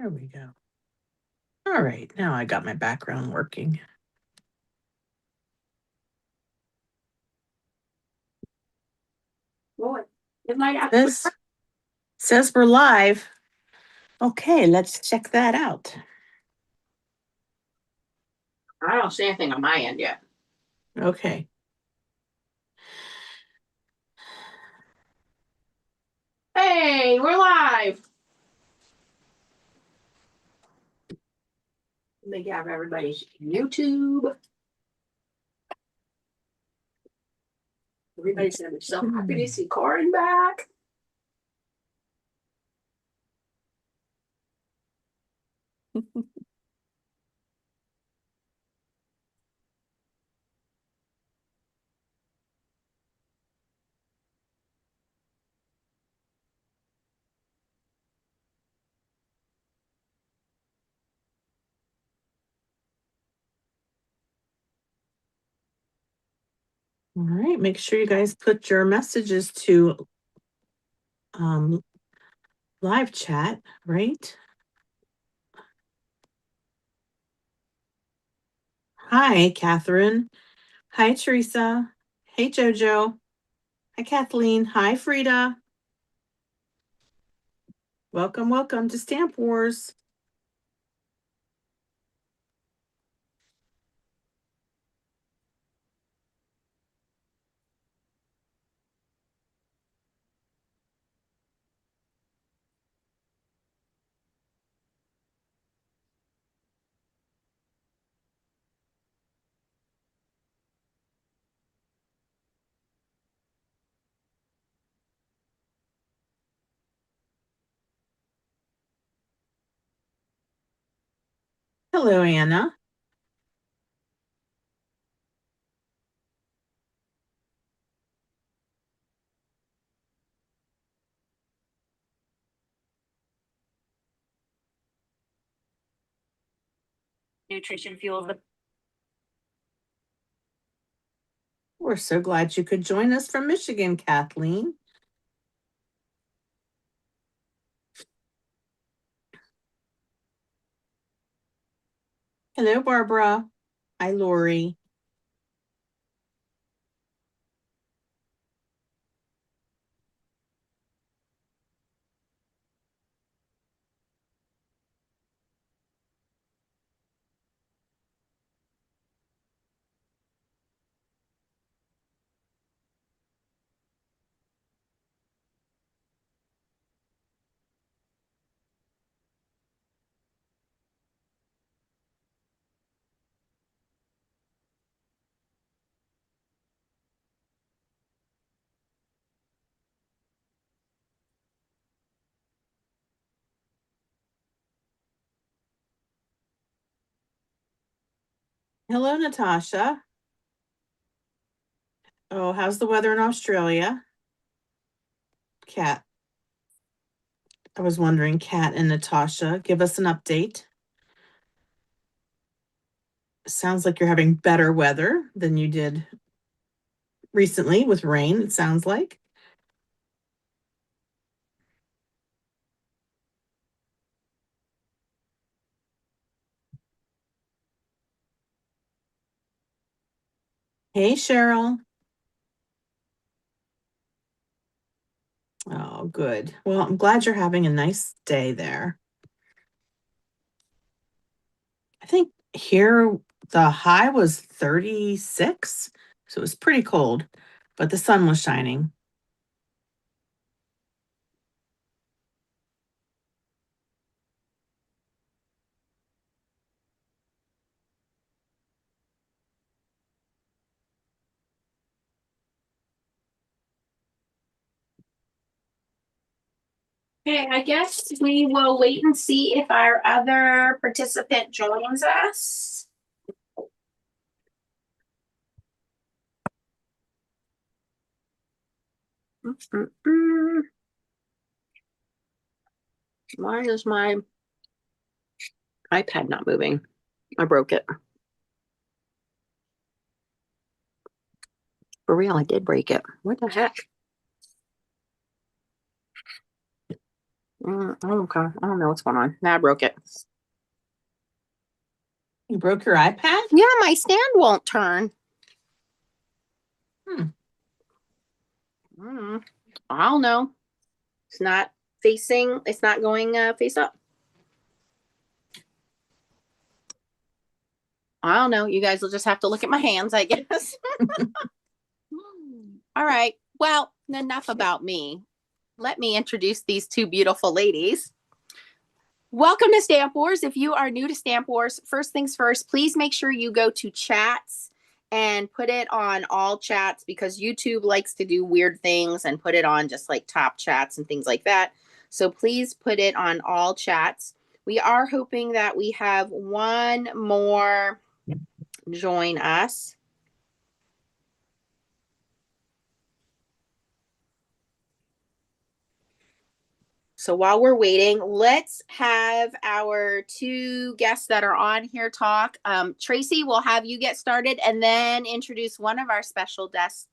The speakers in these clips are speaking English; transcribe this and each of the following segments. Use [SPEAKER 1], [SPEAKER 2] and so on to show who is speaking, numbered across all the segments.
[SPEAKER 1] There we go. All right, now I got my background working.
[SPEAKER 2] Boy, it might have
[SPEAKER 1] This says we're live. Okay, let's check that out.
[SPEAKER 2] I don't see anything on my end yet.
[SPEAKER 1] Okay.
[SPEAKER 2] Hey, we're live. Let me have everybody's YouTube. Everybody's gonna be so happy to see Corin back.
[SPEAKER 1] All right, make sure you guys put your messages to live chat, right? Hi, Catherine. Hi, Teresa. Hey, Jojo. Hi, Kathleen. Hi, Frida. Welcome, welcome to Stamp Wars. Hello, Anna.
[SPEAKER 2] Nutrition fuels the.
[SPEAKER 1] We're so glad you could join us from Michigan, Kathleen. Hello, Barbara. Hi, Lori. Hello, Natasha. Oh, how's the weather in Australia? Kat. I was wondering, Kat and Natasha, give us an update. Sounds like you're having better weather than you did recently with rain, it sounds like. Hey, Cheryl. Oh, good. Well, I'm glad you're having a nice day there. I think here the high was 36, so it was pretty cold, but the sun was shining.
[SPEAKER 2] Okay, I guess we will wait and see if our other participant joins us. Why is my iPad not moving? I broke it. For real, I did break it. What the heck? Okay. I don't know what's going on. Now I broke it.
[SPEAKER 1] You broke your iPad?
[SPEAKER 2] Yeah, my stand won't turn.
[SPEAKER 1] Hmm.
[SPEAKER 2] I don't know. It's not facing, it's not going face up. I don't know. You guys will just have to look at my hands, I guess. All right. Well, enough about me. Let me introduce these two beautiful ladies. Welcome to Stamp Wars. If you are new to Stamp Wars, first things first, please make sure you go to chats and put it on all chats because YouTube likes to do weird things and put it on just like top chats and things like that. So please put it on all chats. We are hoping that we have one more join us. So while we're waiting, let's have our two guests that are on here talk. Tracy, we'll have you get started and then introduce one of our special guests,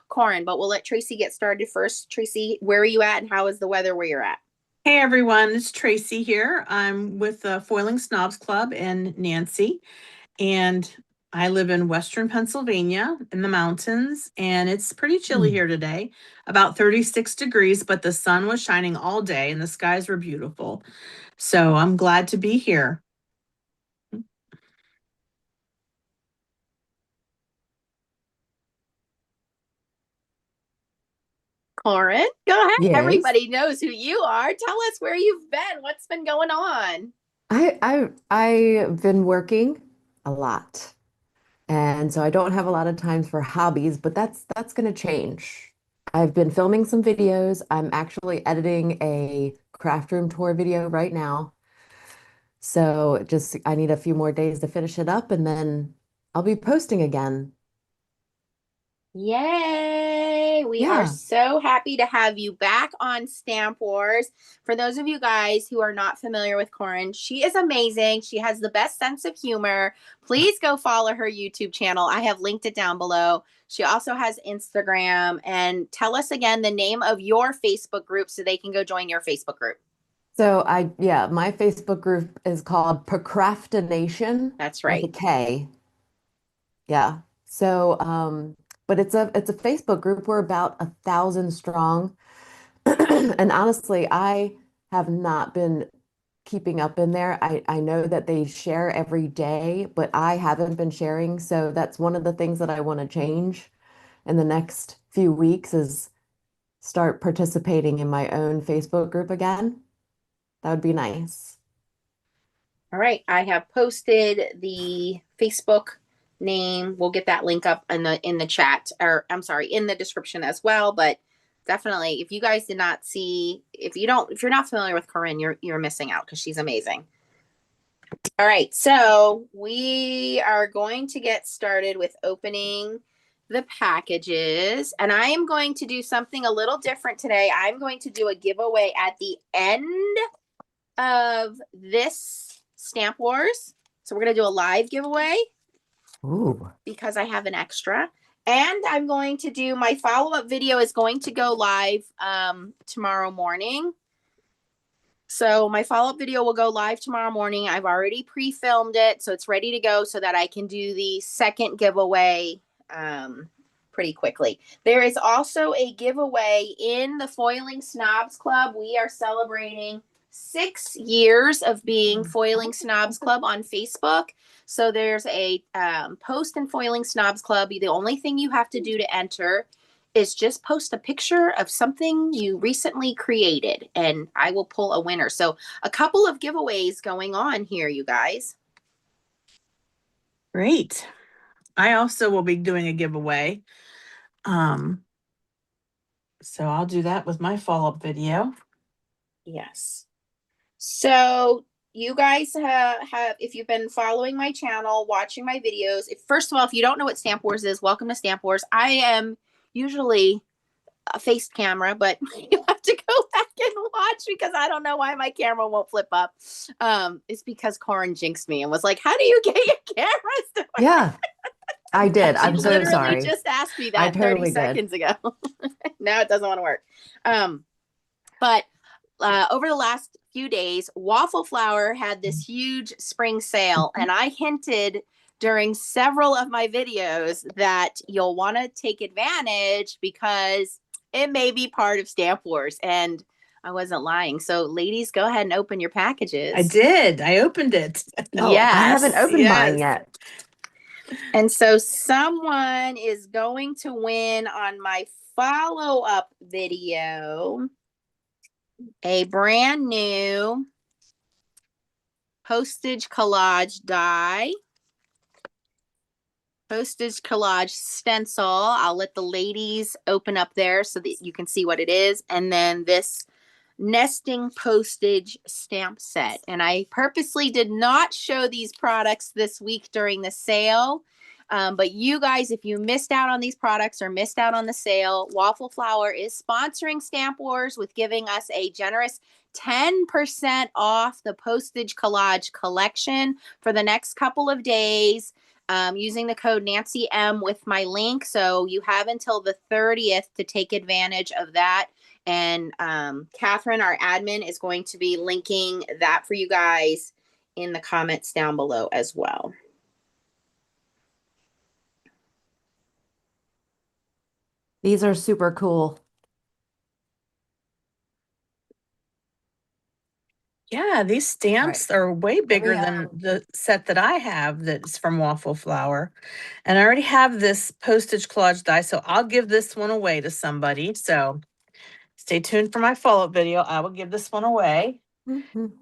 [SPEAKER 2] Corin. But we'll let Tracy get started first. Tracy, where are you at and how is the weather where you're at?
[SPEAKER 1] Hey everyone, it's Tracy here. I'm with the Foiling Snobs Club and Nancy, and I live in Western Pennsylvania in the mountains, and it's pretty chilly here today, about 36 degrees, but the sun was shining all day and the skies were beautiful. So I'm glad to be here.
[SPEAKER 2] Corin, go ahead.
[SPEAKER 3] Yes.
[SPEAKER 2] Everybody knows who you are. Tell us where you've been. What's been going on?
[SPEAKER 3] I've been working a lot, and so I don't have a lot of time for hobbies, but that's going to change. I've been filming some videos. I'm actually editing a craft room tour video right now. So just I need a few more days to finish it up, and then I'll be posting again.
[SPEAKER 2] Yay! We are
[SPEAKER 3] Yeah.
[SPEAKER 2] so happy to have you back on Stamp Wars. For those of you guys who are not familiar with Corin, she is amazing. She has the best sense of humor. Please go follow her YouTube channel. I have linked it down below. She also has Instagram. And tell us again the name of your Facebook group so they can go join your Facebook group.
[SPEAKER 3] So my Facebook group is called Prokraftination.
[SPEAKER 2] That's
[SPEAKER 3] With
[SPEAKER 2] right.
[SPEAKER 3] a K. Yeah. So, but it's a Facebook group. We're about 1,000 strong. And honestly, I have not been keeping up in there. I know that they share every day, but I haven't been sharing. So that's one of the things that I want to change in the next few weeks is start participating in my own Facebook group again. That would be nice.
[SPEAKER 2] All right, I have posted the Facebook name. We'll get that link up in the chat, or I'm sorry, in the description as well. But definitely, if you guys did not see, if you're not familiar with Corinne, you're missing out because she's amazing. All right, so we are going to get started with opening the packages, and I am going to do something a little different today. I'm going to do a giveaway at the end of this Stamp Wars. So we're going to do a live giveaway.
[SPEAKER 3] Ooh.
[SPEAKER 2] Because I have an extra. And I'm going to do my follow-up video is going to go live tomorrow morning. So my follow-up video will go live tomorrow morning. I've already pre-filmed it, so it's ready to go so that I can do the second giveaway pretty quickly. There is also a giveaway in the Foiling Snobs Club. We are celebrating 6 years of being Foiling Snobs Club on Facebook. So there's a post in Foiling Snobs Club. The only thing you have to do to enter is just post a picture of something you recently created, and I will pull a winner. So a couple of giveaways going on here, you guys.
[SPEAKER 1] Great. I also will be doing a giveaway. So I'll do that with my follow-up video.
[SPEAKER 2] Yes. So you guys have, if you've been following my channel, watching my videos, first of all, if you don't know what Stamp Wars is, welcome to Stamp Wars. I am usually a face camera, but you have to go back and watch because I don't know why my camera won't flip up. It's because Corin jinxed me and was like, how do you get your cameras to work?
[SPEAKER 3] Yeah, I did. I'm so
[SPEAKER 2] literally
[SPEAKER 3] sorry.
[SPEAKER 2] just asked me
[SPEAKER 3] I
[SPEAKER 2] that
[SPEAKER 3] totally
[SPEAKER 2] 30 seconds ago. Now it doesn't want to work. But over the last few days, Waffleflower had this huge spring sale, and I hinted during several of my videos that you'll want to take advantage because it may be part of Stamp Wars, and I wasn't lying. So, ladies, go ahead and open your packages.
[SPEAKER 1] I did. I opened it.
[SPEAKER 3] Oh, I haven't
[SPEAKER 2] Yes,
[SPEAKER 3] opened mine yet.
[SPEAKER 2] And so someone is going to win on my follow-up video a brand new Postage Collage die, Postage Collage stencil. I'll let the ladies open up there so that you can see what it is. And then this nesting postage stamp set. And I purposely did not show these products this week during the sale. But you guys, if you missed out on these products or missed out on the sale, Waffleflower is sponsoring Stamp Wars with giving us a generous 10% off the Postage Collage collection for the next couple of days, using the code Nancy M with my link. So you have until the 30th to take advantage of that. And Catherine, our admin, is going to be linking that for you guys in the comments down below as well.
[SPEAKER 3] These are super cool.
[SPEAKER 1] Yeah, these stamps are way bigger than
[SPEAKER 3] have-
[SPEAKER 1] the set that I have that's from Waffleflower. And I already have this postage collage die, so I'll give this one away to somebody. So stay tuned for my follow-up video. I will give this one away.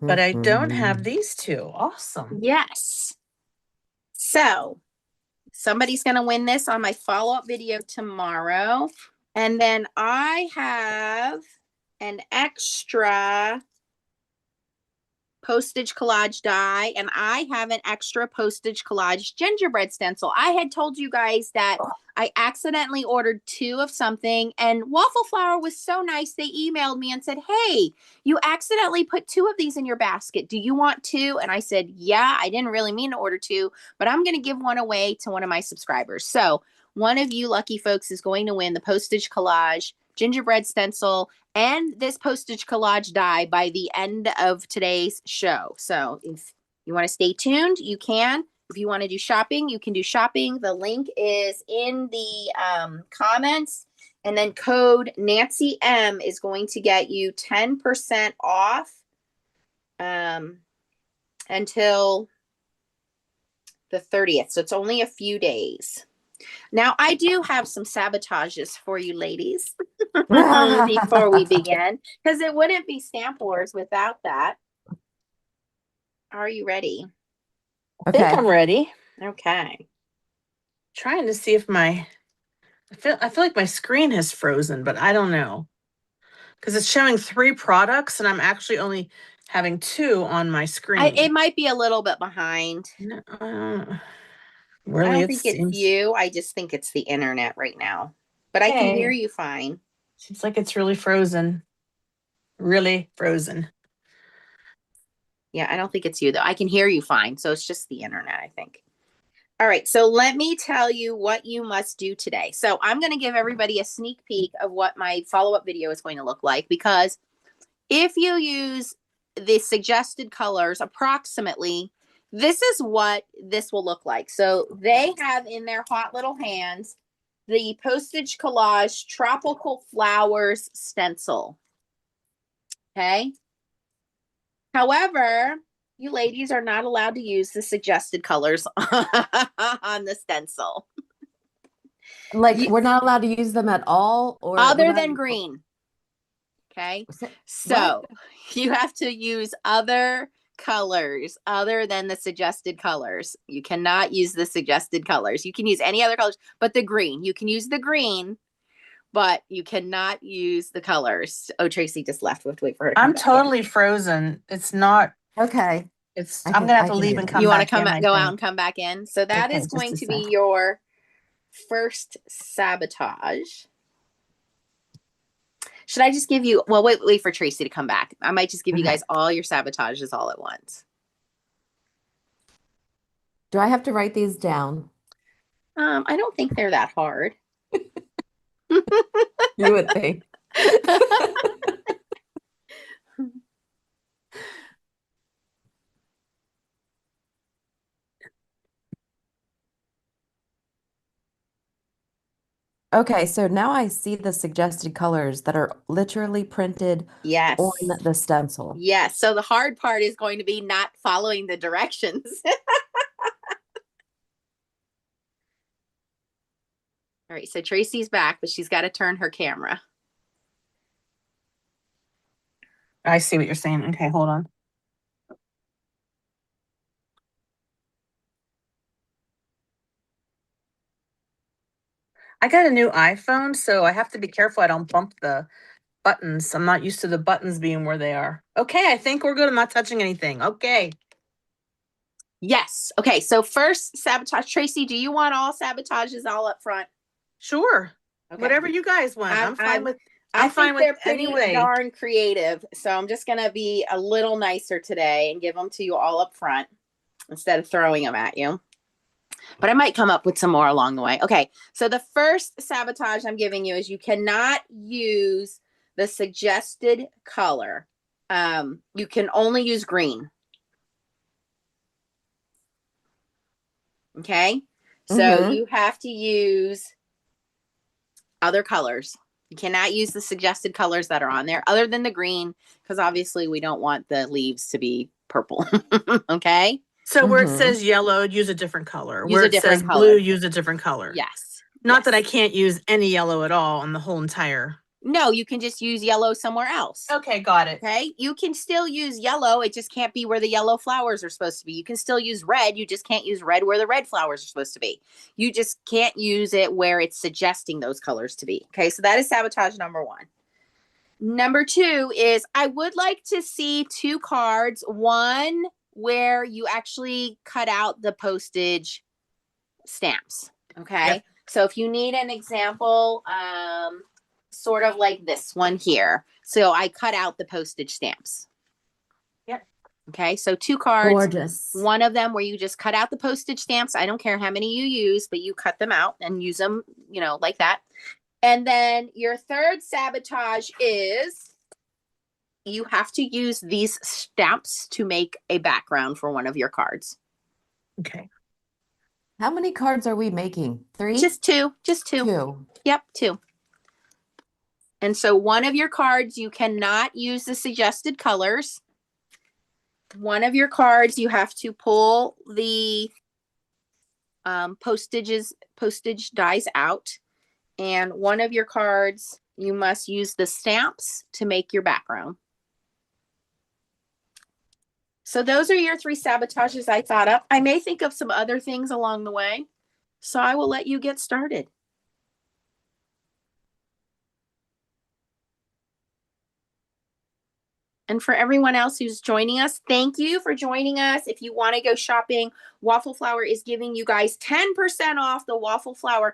[SPEAKER 1] But I don't have these two. Awesome.
[SPEAKER 2] Yes. So somebody's going to win this on my follow-up video tomorrow. And then I have an extra postage collage die, and I have an extra postage collage gingerbread stencil. I had told you guys that I accidentally ordered 2 of something, and Waffleflower was so nice. They emailed me and said, hey, you accidentally put 2 of these in your basket. Do you want 2? And I said, yeah, I didn't really mean to order 2, but I'm going to give one away to one of my subscribers. So one of you lucky folks is going to win the postage collage gingerbread stencil and this postage collage die by the end of today's show. So if you want to stay tuned, you can. If you want to do shopping, you can do shopping. The link is in the comments. And then code Nancy M is going to get you 10% off until the 30th. So it's only a few days. Now, I do have some sabotages for you ladies before we begin, because it wouldn't be Stamp Wars without that. Are you ready?
[SPEAKER 1] I think I'm ready.
[SPEAKER 2] Okay.
[SPEAKER 1] Trying to see if I feel like my screen has frozen, but I don't know. Because it's showing 3 products and I'm actually only having 2 on my screen.
[SPEAKER 2] It might be a little bit behind.
[SPEAKER 1] No,
[SPEAKER 2] really, I don't think it's you. I just think it's the internet right now. But I can hear you fine.
[SPEAKER 1] Seems like it's really frozen. Really frozen.
[SPEAKER 2] Yeah, I don't think it's you, though. I can hear you fine. So it's just the internet, I think. All right, so let me tell you what you must do today. So I'm going to give everybody a sneak peek of what my follow-up video is going to look like, because if you use the suggested colors approximately, this is what this will look like. So they have in their hot little hands the Postage Collage Tropical Flowers stencil. Okay. However, you ladies are not allowed to use the suggested colors on the stencil.
[SPEAKER 3] Like, we're not allowed to use them at all, or
[SPEAKER 2] other than green. Okay. So
[SPEAKER 3] what?
[SPEAKER 2] you have to use other colors other than the suggested colors. You cannot use the suggested colors. You can use any other colors, but the green. You can use the green, but you cannot use the colors. Oh, Tracy just left. We have to wait for her to come
[SPEAKER 1] I'm
[SPEAKER 2] back
[SPEAKER 1] totally frozen. It's not.
[SPEAKER 3] Okay.
[SPEAKER 1] I'm going to have to leave and come back.
[SPEAKER 2] You want to
[SPEAKER 1] come
[SPEAKER 2] go out and come back in? So that is going to be your first sabotage. Should I just give you, well, wait for Tracy to come back. I might just give you guys all your sabotages all at once.
[SPEAKER 3] Do I have to write these down?
[SPEAKER 2] I don't think they're that hard.
[SPEAKER 3] You would think. Okay, so now I see the suggested colors that are literally printed
[SPEAKER 2] Yes.
[SPEAKER 3] on the stencil.
[SPEAKER 2] Yes. So the hard part is going to be not following the directions. All right. So Tracy's back, but she's got to turn her camera.
[SPEAKER 1] I see what you're saying. Okay, hold on. I got a new iPhone, so I have to be careful I don't bump the buttons. I'm not used to the buttons being where they are. Okay, I think we're good. I'm not touching anything. Okay.
[SPEAKER 2] Yes. Okay. So first sabotage. Tracy, do you want all sabotages all up front?
[SPEAKER 1] Sure.
[SPEAKER 2] Okay.
[SPEAKER 1] Whatever you guys want. I'm fine with
[SPEAKER 2] I
[SPEAKER 1] fine
[SPEAKER 2] think
[SPEAKER 1] with
[SPEAKER 2] they're pretty
[SPEAKER 1] any way.
[SPEAKER 2] darn creative. So I'm just going to be a little nicer today and give them to you all up front instead of throwing them at you. But I might come up with some more along the way. Okay. So the first sabotage I'm giving you is you cannot use the suggested color. You can only use green. Okay. So you have to use other colors. You cannot use the suggested colors that are on there other than the green, because obviously we don't want the leaves to be purple. Okay.
[SPEAKER 1] So where it says yellow, use a different color.
[SPEAKER 2] Use
[SPEAKER 1] Where
[SPEAKER 2] a
[SPEAKER 1] it
[SPEAKER 2] different
[SPEAKER 1] says
[SPEAKER 2] color.
[SPEAKER 1] blue, use a different color.
[SPEAKER 2] Yes.
[SPEAKER 1] Not that I can't use any yellow at all on the whole entire.
[SPEAKER 2] No, you can just use yellow somewhere else.
[SPEAKER 1] Okay, got it.
[SPEAKER 2] Okay. You can still use yellow. It just can't be where the yellow flowers are supposed to be. You can still use red. You just can't use red where the red flowers are supposed to be. You just can't use it where it's suggesting those colors to be. Okay. So that is sabotage number one. Number two is I would like to see two cards. One where you actually cut out the postage stamps. Okay.
[SPEAKER 1] Yep.
[SPEAKER 2] So if you need an example, sort of like this one here. So I cut out the postage stamps.
[SPEAKER 1] Yep.
[SPEAKER 2] Okay. So two cards.
[SPEAKER 3] Gorgeous.
[SPEAKER 2] One of them where you just cut out the postage stamps. I don't care how many you use, but you cut them out and use them, you know, like that. And then your third sabotage is you have to use these stamps to make a background for one of your cards.
[SPEAKER 1] Okay.
[SPEAKER 3] How many cards are we making? 3?
[SPEAKER 2] Just two. Just two.
[SPEAKER 3] 2.
[SPEAKER 2] Yep, 2. And so one of your cards, you cannot use the suggested colors. One of your cards, you have to pull the postage dies out. And one of your cards, you must use the stamps to make your background. So those are your 3 sabotages I thought up. I may think of some other things along the way. So I will let you get started. And for everyone else who's joining us, thank you for joining us. If you want to go shopping, Waffleflower is giving you guys 10% off the Waffleflower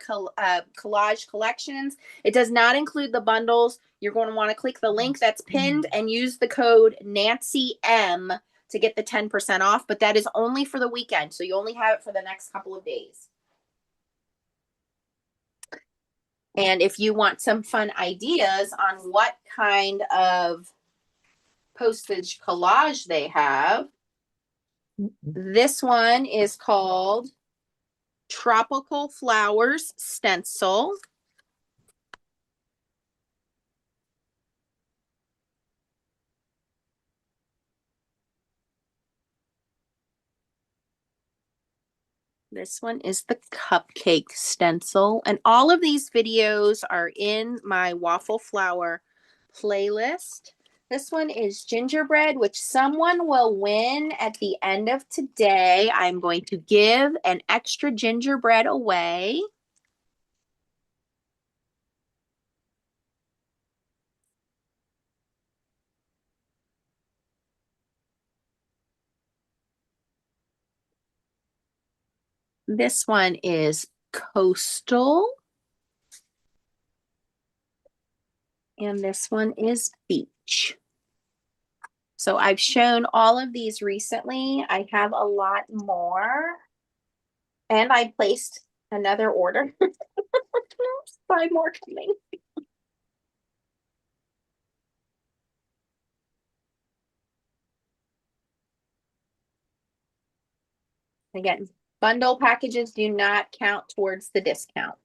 [SPEAKER 2] collage collections. It does not include the bundles. You're going to want to click the link that's pinned and use the code Nancy M to get the 10% off, but that is only for the weekend. So you only have it for the next couple of days. And if you want some fun ideas on what kind of postage collage they have, this one is called Tropical Flowers Stencil. This one is the cupcake stencil. And all of these videos are in my Waffleflower playlist. This one is Gingerbread, which someone will win at the end of today. I'm going to give an extra gingerbread away. This one is Coastal. And this one is Beach. So I've shown all of these recently. I have a lot more. And I placed another order. 5 more coming. Again, bundle packages do not count towards the discount.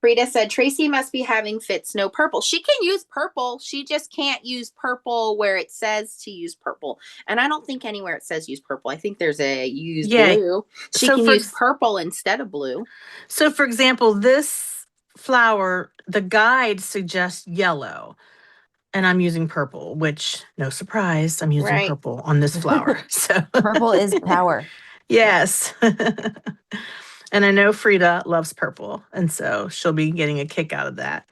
[SPEAKER 2] Frida said Tracy must be having fits. No purple. She can use purple. She just can't use purple where it says to use purple. And I don't think anywhere it says use purple. I think there's a use blue. She
[SPEAKER 1] So
[SPEAKER 2] can
[SPEAKER 1] for
[SPEAKER 2] use purple instead of blue.
[SPEAKER 1] So for example, this flower, the guide suggests yellow, and I'm using purple, which no surprise, I'm using
[SPEAKER 2] Right.
[SPEAKER 1] purple on this flower. So
[SPEAKER 3] Purple is power.
[SPEAKER 1] yes. And I know Frida loves purple, and so she'll be getting a kick out of that.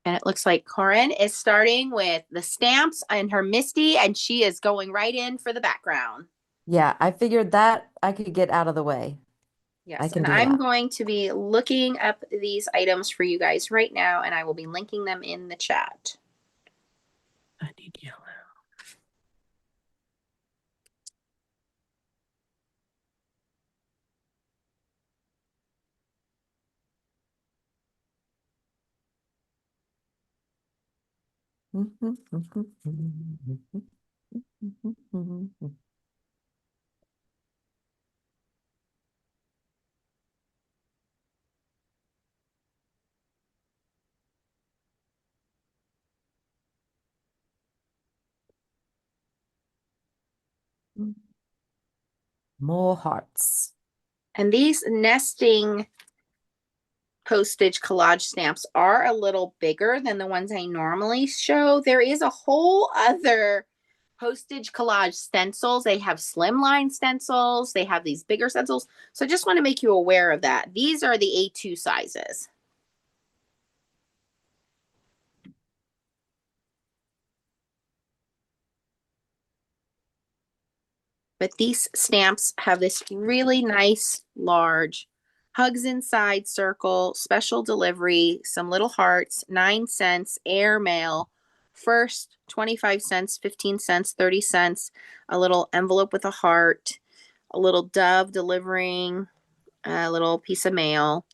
[SPEAKER 2] And it looks like Corinne is starting with the stamps and her Misty, and she is going right in for the background.
[SPEAKER 3] Yeah, I figured that I could get out of the way. I
[SPEAKER 2] Yes,
[SPEAKER 3] can
[SPEAKER 2] and
[SPEAKER 3] do
[SPEAKER 2] I'm
[SPEAKER 3] that.
[SPEAKER 2] going to be looking up these items for you guys right now, and I will be linking them in the chat.
[SPEAKER 1] I need yellow.
[SPEAKER 3] More hearts.
[SPEAKER 2] And these nesting postage collage stamps are a little bigger than the ones I normally show. There is a whole other postage collage stencils. They have slimline stencils. They have these bigger stencils. So I just want to make you aware of that. These are the A2 sizes. But these stamps have this really nice, large hugs inside circle, special delivery, some little hearts, 9 cents, air mail, first 25 cents, 15 cents, 30 cents, a little envelope with a heart, a little dove delivering a little piece of mail,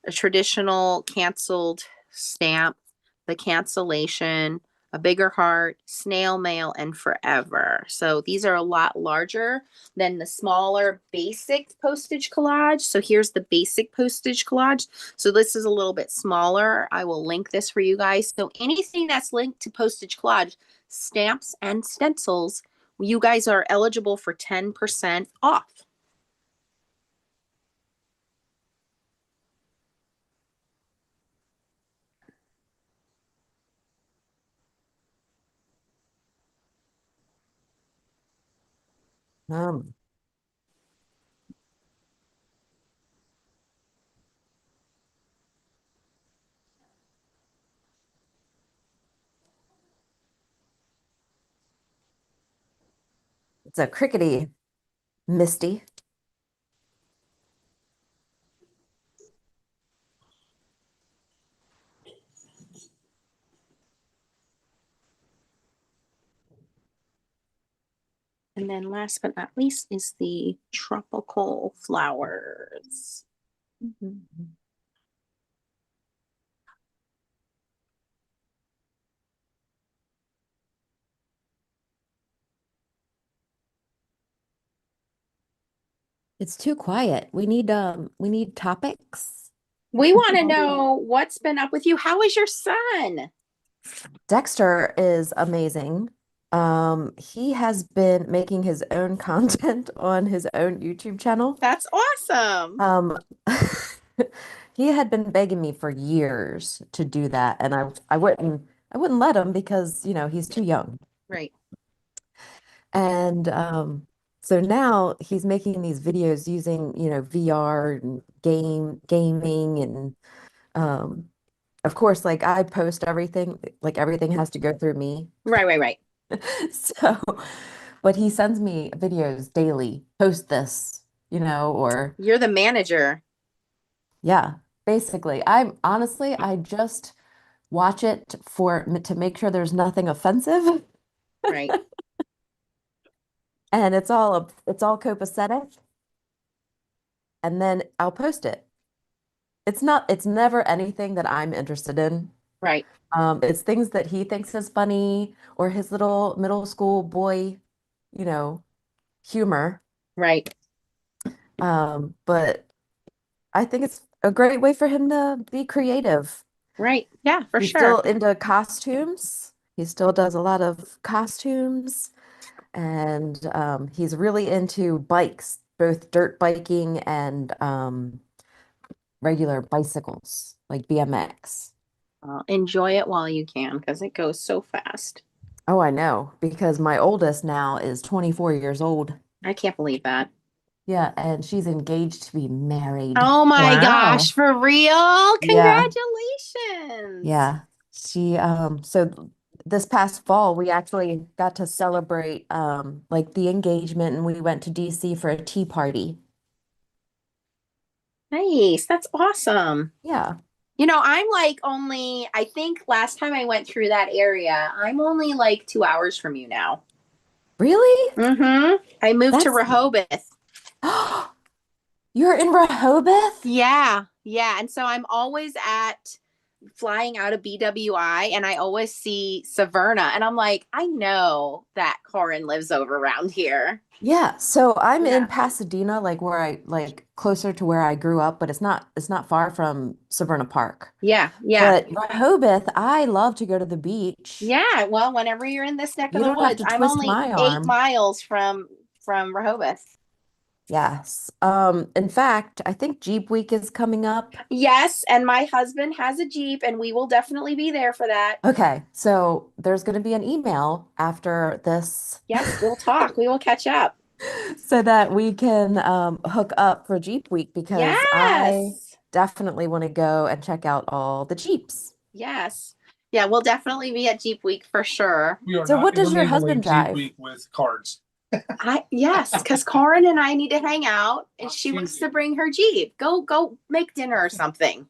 [SPEAKER 2] a traditional canceled stamp, the cancellation, a bigger heart, snail mail, and forever. So these are a lot larger than the smaller basic postage collage. So here's the basic postage collage. So this is a little bit smaller. I will link this for you guys. So anything that's linked to postage collage, stamps and stencils, you guys are eligible for 10% off.
[SPEAKER 3] Um, it's a crickety Misty.
[SPEAKER 2] And then last but not least is the tropical flowers.
[SPEAKER 3] It's too quiet. We need topics.
[SPEAKER 2] We want to know what's been up with you. How is your son?
[SPEAKER 3] Dexter is amazing. He has been making his own content on his own YouTube channel.
[SPEAKER 2] That's awesome.
[SPEAKER 3] He had been begging me for years to do that, and I wouldn't let him because, he's too young.
[SPEAKER 2] Right.
[SPEAKER 3] And so now he's making these videos using, VR and gaming and of course, like I post everything, like everything has to go through me.
[SPEAKER 2] Right.
[SPEAKER 3] So, but he sends me videos daily, post this, or
[SPEAKER 2] You're the manager.
[SPEAKER 3] yeah, basically. I just watch it to make sure there's nothing offensive.
[SPEAKER 2] Right.
[SPEAKER 3] And it's all copacetic. And then I'll post it. It's never anything that I'm interested in.
[SPEAKER 2] Right.
[SPEAKER 3] It's things that he thinks is funny or his little middle school boy, you know, humor.
[SPEAKER 2] Right.
[SPEAKER 3] But I think it's a great way for him to be creative.
[SPEAKER 2] Right. Yeah, for
[SPEAKER 3] He's
[SPEAKER 2] sure.
[SPEAKER 3] still into costumes. He still does a lot of costumes, and he's really into bikes, both dirt biking and regular bicycles, like BMX.
[SPEAKER 2] Enjoy it while you can because it goes so fast.
[SPEAKER 3] Oh, I know, because my oldest now is 24 years old.
[SPEAKER 2] I can't believe that.
[SPEAKER 3] Yeah, and she's engaged to be married.
[SPEAKER 2] Oh my
[SPEAKER 1] Wow.
[SPEAKER 2] gosh, for real?
[SPEAKER 3] Yeah.
[SPEAKER 2] Congratulations.
[SPEAKER 3] Yeah. She so this past fall we actually got to celebrate like the engagement, and we went to DC for a tea party.
[SPEAKER 2] Nice. That's awesome.
[SPEAKER 3] Yeah.
[SPEAKER 2] You know, I'm like only, I think last time I went through that area, I'm only like 2 hours from you now.
[SPEAKER 3] Really?
[SPEAKER 2] Mm-hmm. I moved to
[SPEAKER 3] That's
[SPEAKER 2] Rehoboth.
[SPEAKER 3] You're in Rehoboth?
[SPEAKER 2] Yeah. Yeah. And so I'm always at flying out of BWI and I always see Severna. And I'm like, I know that Corin lives over around here.
[SPEAKER 3] Yeah, so I'm in
[SPEAKER 2] Yeah.
[SPEAKER 3] Pasadena, like where I like closer to where I grew up, but it's not far from Severna Park.
[SPEAKER 2] Yeah. Yeah.
[SPEAKER 3] But Rehoboth, I love to go to the beach.
[SPEAKER 2] Yeah. Well, whenever you're in this neck of
[SPEAKER 3] You
[SPEAKER 2] the
[SPEAKER 3] don't have
[SPEAKER 2] woods,
[SPEAKER 3] to
[SPEAKER 2] I'm
[SPEAKER 3] twist
[SPEAKER 2] only
[SPEAKER 3] my
[SPEAKER 2] 8
[SPEAKER 3] arm.
[SPEAKER 2] miles from Rehoboth.
[SPEAKER 3] Yes. In fact, I think Jeep Week is coming up.
[SPEAKER 2] Yes, and my husband has a Jeep and we will definitely be there for that.
[SPEAKER 3] Okay, so there's going to be an email after this
[SPEAKER 2] Yes, we'll talk. We will catch up.
[SPEAKER 3] so that we can hook up for Jeep Week because I
[SPEAKER 2] Yes.
[SPEAKER 3] definitely want to go and check out all the Jeeps.
[SPEAKER 2] Yes. Yeah, we'll definitely be at Jeep Week for sure.
[SPEAKER 4] We are
[SPEAKER 3] So
[SPEAKER 4] not
[SPEAKER 3] what does your
[SPEAKER 4] eliminating
[SPEAKER 3] husband
[SPEAKER 4] Jeep
[SPEAKER 3] drive?
[SPEAKER 4] Week with cards.
[SPEAKER 2] Yes, because Corin and I need to hang out and she
[SPEAKER 4] Excuse
[SPEAKER 2] wants
[SPEAKER 4] me.
[SPEAKER 2] to bring her Jeep. Go make dinner or something.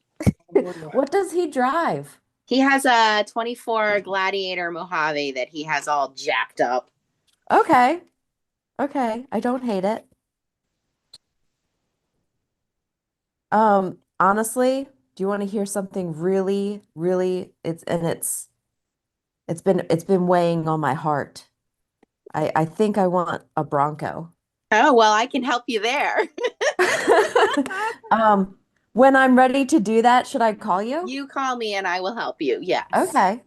[SPEAKER 3] What does he drive?
[SPEAKER 2] He has a 24 Gladiator Mojave that he has all jacked up.
[SPEAKER 3] Okay. Okay, I don't hate it. Honestly, do you want to hear something really, really it's been weighing on my heart. I think I want a Bronco.
[SPEAKER 2] Oh, well, I can help you there.
[SPEAKER 3] When I'm ready to do that, should I call you?
[SPEAKER 2] You call me and I will help you. Yes.
[SPEAKER 3] Okay.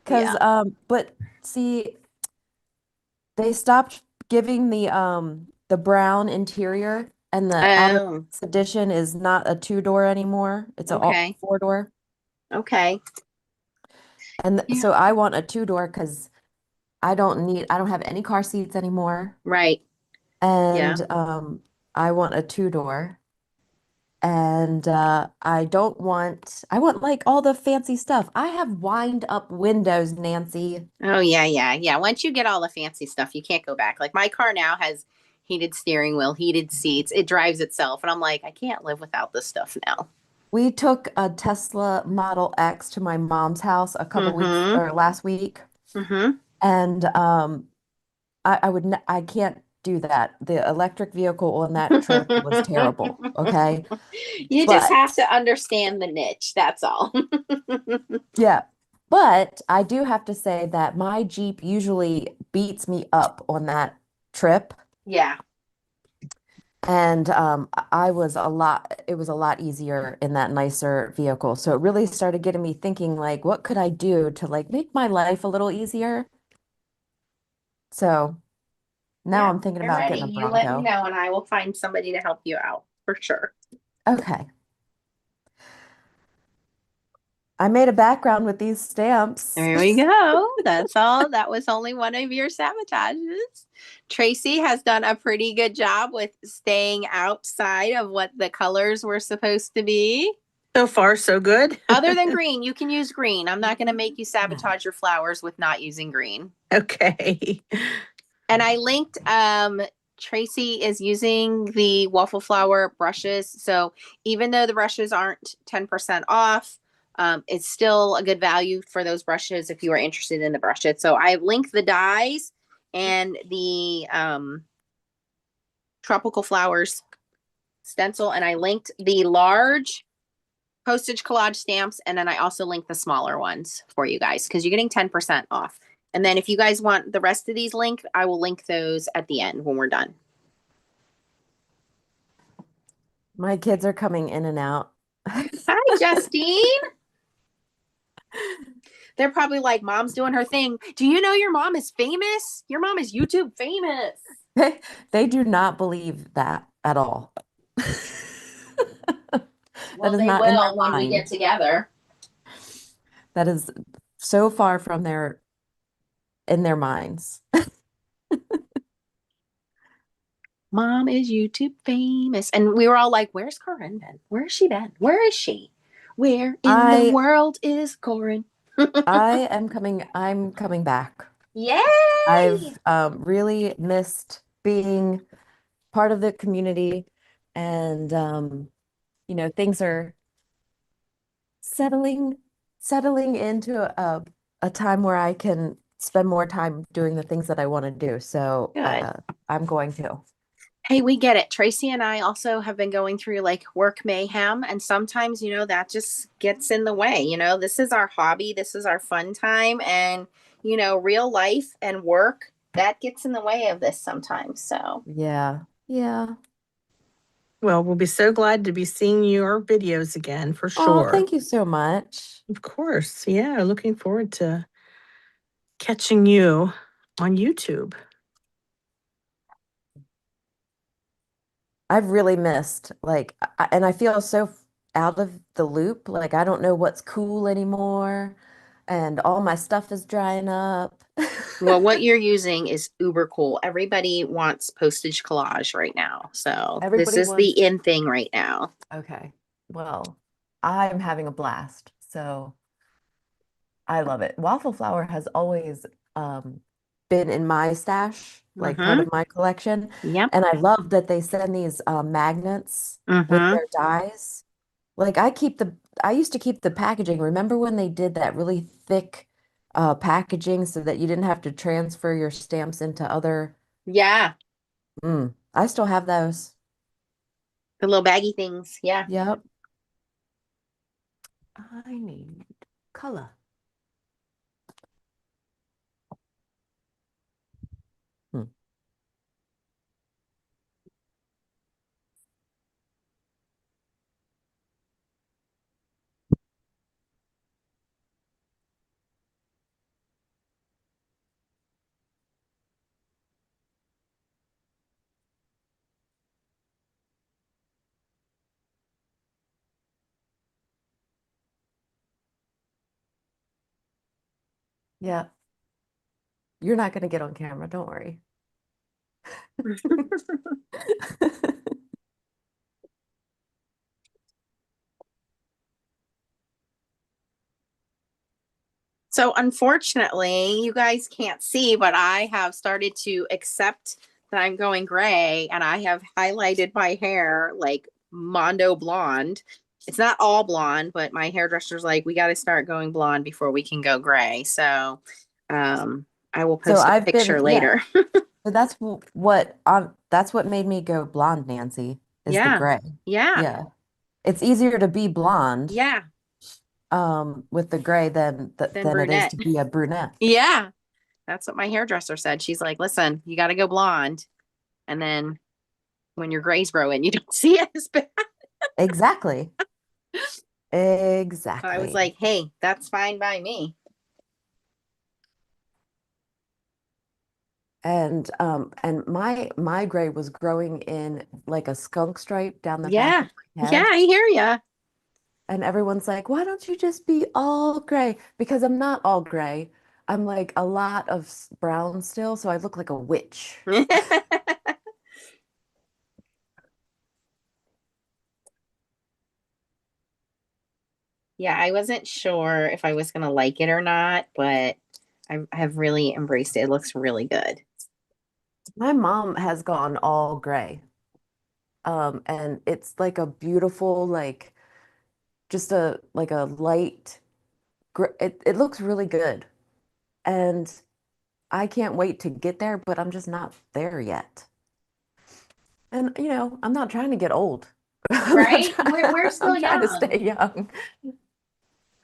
[SPEAKER 3] Because
[SPEAKER 2] Yeah.
[SPEAKER 3] but see, they stopped giving the brown interior, and the outer
[SPEAKER 2] Oh,
[SPEAKER 3] edition is not a two-door anymore. It's a all
[SPEAKER 2] okay.
[SPEAKER 3] four-door.
[SPEAKER 2] Okay.
[SPEAKER 3] And
[SPEAKER 2] Yeah.
[SPEAKER 3] so I want a two-door because I don't have any car seats anymore.
[SPEAKER 2] Right. Yeah.
[SPEAKER 3] And I want a two-door. And I want like all the fancy stuff. I have wind up windows, Nancy.
[SPEAKER 2] Oh, yeah, yeah, yeah. Once you get all the fancy stuff, you can't go back. Like my car now has heated steering wheel, heated seats. It drives itself. And I'm like, I can't live without this stuff now.
[SPEAKER 3] We took a Tesla Model X to my mom's house a couple weeks
[SPEAKER 2] Mm-hmm.
[SPEAKER 3] or last week,
[SPEAKER 2] Mm-hmm.
[SPEAKER 3] and I can't do that. The electric vehicle on that trip was terrible. Okay,
[SPEAKER 2] You just
[SPEAKER 3] but
[SPEAKER 2] have to understand the niche. That's all.
[SPEAKER 3] yeah, but I do have to say that my Jeep usually beats me up on that trip.
[SPEAKER 2] Yeah.
[SPEAKER 3] And it was a lot easier in that nicer vehicle. So it really started getting me thinking, like, what could I do to like make my life a little easier? So now
[SPEAKER 2] Yeah.
[SPEAKER 3] I'm thinking
[SPEAKER 2] You're
[SPEAKER 3] about
[SPEAKER 2] ready.
[SPEAKER 3] getting a
[SPEAKER 2] You let me
[SPEAKER 3] Bronco.
[SPEAKER 2] know and I will find somebody to help you out for sure.
[SPEAKER 3] Okay. I made a background with these stamps.
[SPEAKER 2] There we go. That's all. That was only one of your sabotages. Tracy has done a pretty good job with staying outside of what the colors were supposed to be.
[SPEAKER 1] So far, so good.
[SPEAKER 2] Other than green, you can use green. I'm not going to make you sabotage your flowers with not using green.
[SPEAKER 1] Okay.
[SPEAKER 2] And I linked, Tracy is using the Waffleflower brushes. So even though the brushes aren't 10% off, it's still a good value for those brushes if you are interested in the brushes. So I linked the dies and the tropical flowers stencil, and I linked the large postage collage stamps, and then I also linked the smaller ones for you guys because you're getting 10% off. And then if you guys want the rest of these linked, I will link those at the end when we're done.
[SPEAKER 3] My kids are coming in and out.
[SPEAKER 2] Hi, Justine. They're probably like, Mom's doing her thing. Do you know your mom is famous? Your mom is YouTube famous.
[SPEAKER 3] They do not believe that at all.
[SPEAKER 2] Well,
[SPEAKER 3] That is
[SPEAKER 2] they
[SPEAKER 3] not in their
[SPEAKER 2] will when we get
[SPEAKER 3] mind.
[SPEAKER 2] together.
[SPEAKER 3] That is so far from in their minds.
[SPEAKER 2] Mom is YouTube famous. And we were all like, where's Corinne been? Where has she been? Where is she? Where in the world is Corinne?
[SPEAKER 3] I'm coming back.
[SPEAKER 2] Yay!
[SPEAKER 3] I've really missed being part of the community, and things are settling into a time where I can spend more time doing the things that I want to do. So
[SPEAKER 2] Good.
[SPEAKER 3] I'm going to.
[SPEAKER 2] Hey, we get it. Tracy and I also have been going through like work mayhem. And sometimes, that just gets in the way. This is our hobby, this is our fun time. And, real life and work, that gets in the way of this sometimes. So,
[SPEAKER 3] Yeah. Yeah.
[SPEAKER 1] Well, we'll be so glad to be seeing your videos again for
[SPEAKER 3] Oh,
[SPEAKER 1] sure.
[SPEAKER 3] thank you so much.
[SPEAKER 1] Of course. Yeah. Looking forward to catching you on YouTube.
[SPEAKER 3] I've really missed and I feel so out of the loop. Like I don't know what's cool anymore, and all my stuff is drying up.
[SPEAKER 2] well, what you're using is uber cool. Everybody wants postage collage right now. So, this
[SPEAKER 3] Everybody
[SPEAKER 2] is the
[SPEAKER 3] wants.
[SPEAKER 2] in thing right now.
[SPEAKER 3] Okay. Well, I'm having a blast, so I love it. Waffleflower has always been in my stash, like part
[SPEAKER 2] Mm-hmm.
[SPEAKER 3] of my collection.
[SPEAKER 2] Yep.
[SPEAKER 3] And I love that they send these magnets with
[SPEAKER 2] Mm-hmm.
[SPEAKER 3] their dies. Like I used to keep the packaging. Remember when they did that really thick packaging so that you didn't have to transfer your stamps into other.
[SPEAKER 2] Yeah.
[SPEAKER 3] I still have those.
[SPEAKER 2] The little baggy things. Yeah.
[SPEAKER 3] Yep. I need color. Hmm. Yeah. You're not going to get on camera, don't worry.
[SPEAKER 2] So unfortunately, you guys can't see, but I have started to accept that I'm going gray, and I have highlighted my hair like Mondo blonde. It's not all blonde, but my hairdresser's like, we got to start going blonde before we can go gray. So I will
[SPEAKER 3] So
[SPEAKER 2] post a
[SPEAKER 3] I've been,
[SPEAKER 2] picture
[SPEAKER 3] yeah.
[SPEAKER 2] later.
[SPEAKER 3] So that's what made me go blonde, Nancy, is the
[SPEAKER 2] Yeah.
[SPEAKER 3] gray.
[SPEAKER 2] Yeah.
[SPEAKER 3] Yeah. It's easier to be blonde
[SPEAKER 2] Yeah.
[SPEAKER 3] with the gray
[SPEAKER 2] Then
[SPEAKER 3] than it is
[SPEAKER 2] brunette.
[SPEAKER 3] to be a brunette.
[SPEAKER 2] Yeah. That's what my hairdresser said. She's like, listen, you got to go blonde. And then when your grays grow in, you don't see it as bad.
[SPEAKER 3] Exactly.
[SPEAKER 2] I was
[SPEAKER 3] Exactly.
[SPEAKER 2] like, hey, that's fine by me.
[SPEAKER 3] And my gray was growing in like a skunk stripe down the back
[SPEAKER 2] Yeah.
[SPEAKER 3] of my
[SPEAKER 2] Yeah,
[SPEAKER 3] head.
[SPEAKER 2] I hear ya.
[SPEAKER 3] And everyone's like, why don't you just be all gray? Because I'm not all gray. I'm like a lot of brown still, so I look like a witch.
[SPEAKER 2] Yeah, I wasn't sure if I was going to like it or not, but I have really embraced it. It looks really good.
[SPEAKER 3] My mom has gone all gray. And it's like a beautiful, like just a light it looks really good. And I can't wait to get there, but I'm just not there yet. And I'm not trying to get old.
[SPEAKER 2] Right? We're
[SPEAKER 3] I'm
[SPEAKER 2] still
[SPEAKER 3] trying to
[SPEAKER 2] young.
[SPEAKER 3] stay young.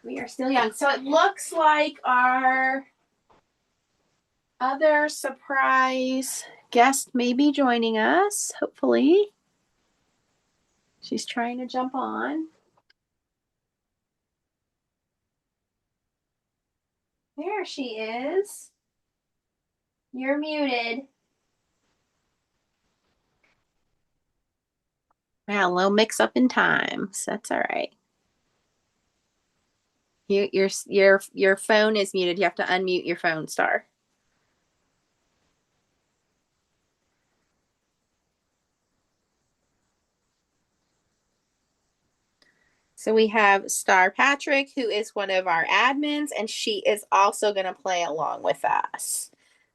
[SPEAKER 2] We are still young. So it looks like our other surprise guest may be joining us, hopefully. She's trying to jump on. There she is. You're muted. Yeah, a little mix up in times. That's all right. Your phone is muted. You have to unmute your phone, Star. So we have Star Patrick, who is one of our admins, and she is also going to play along with us.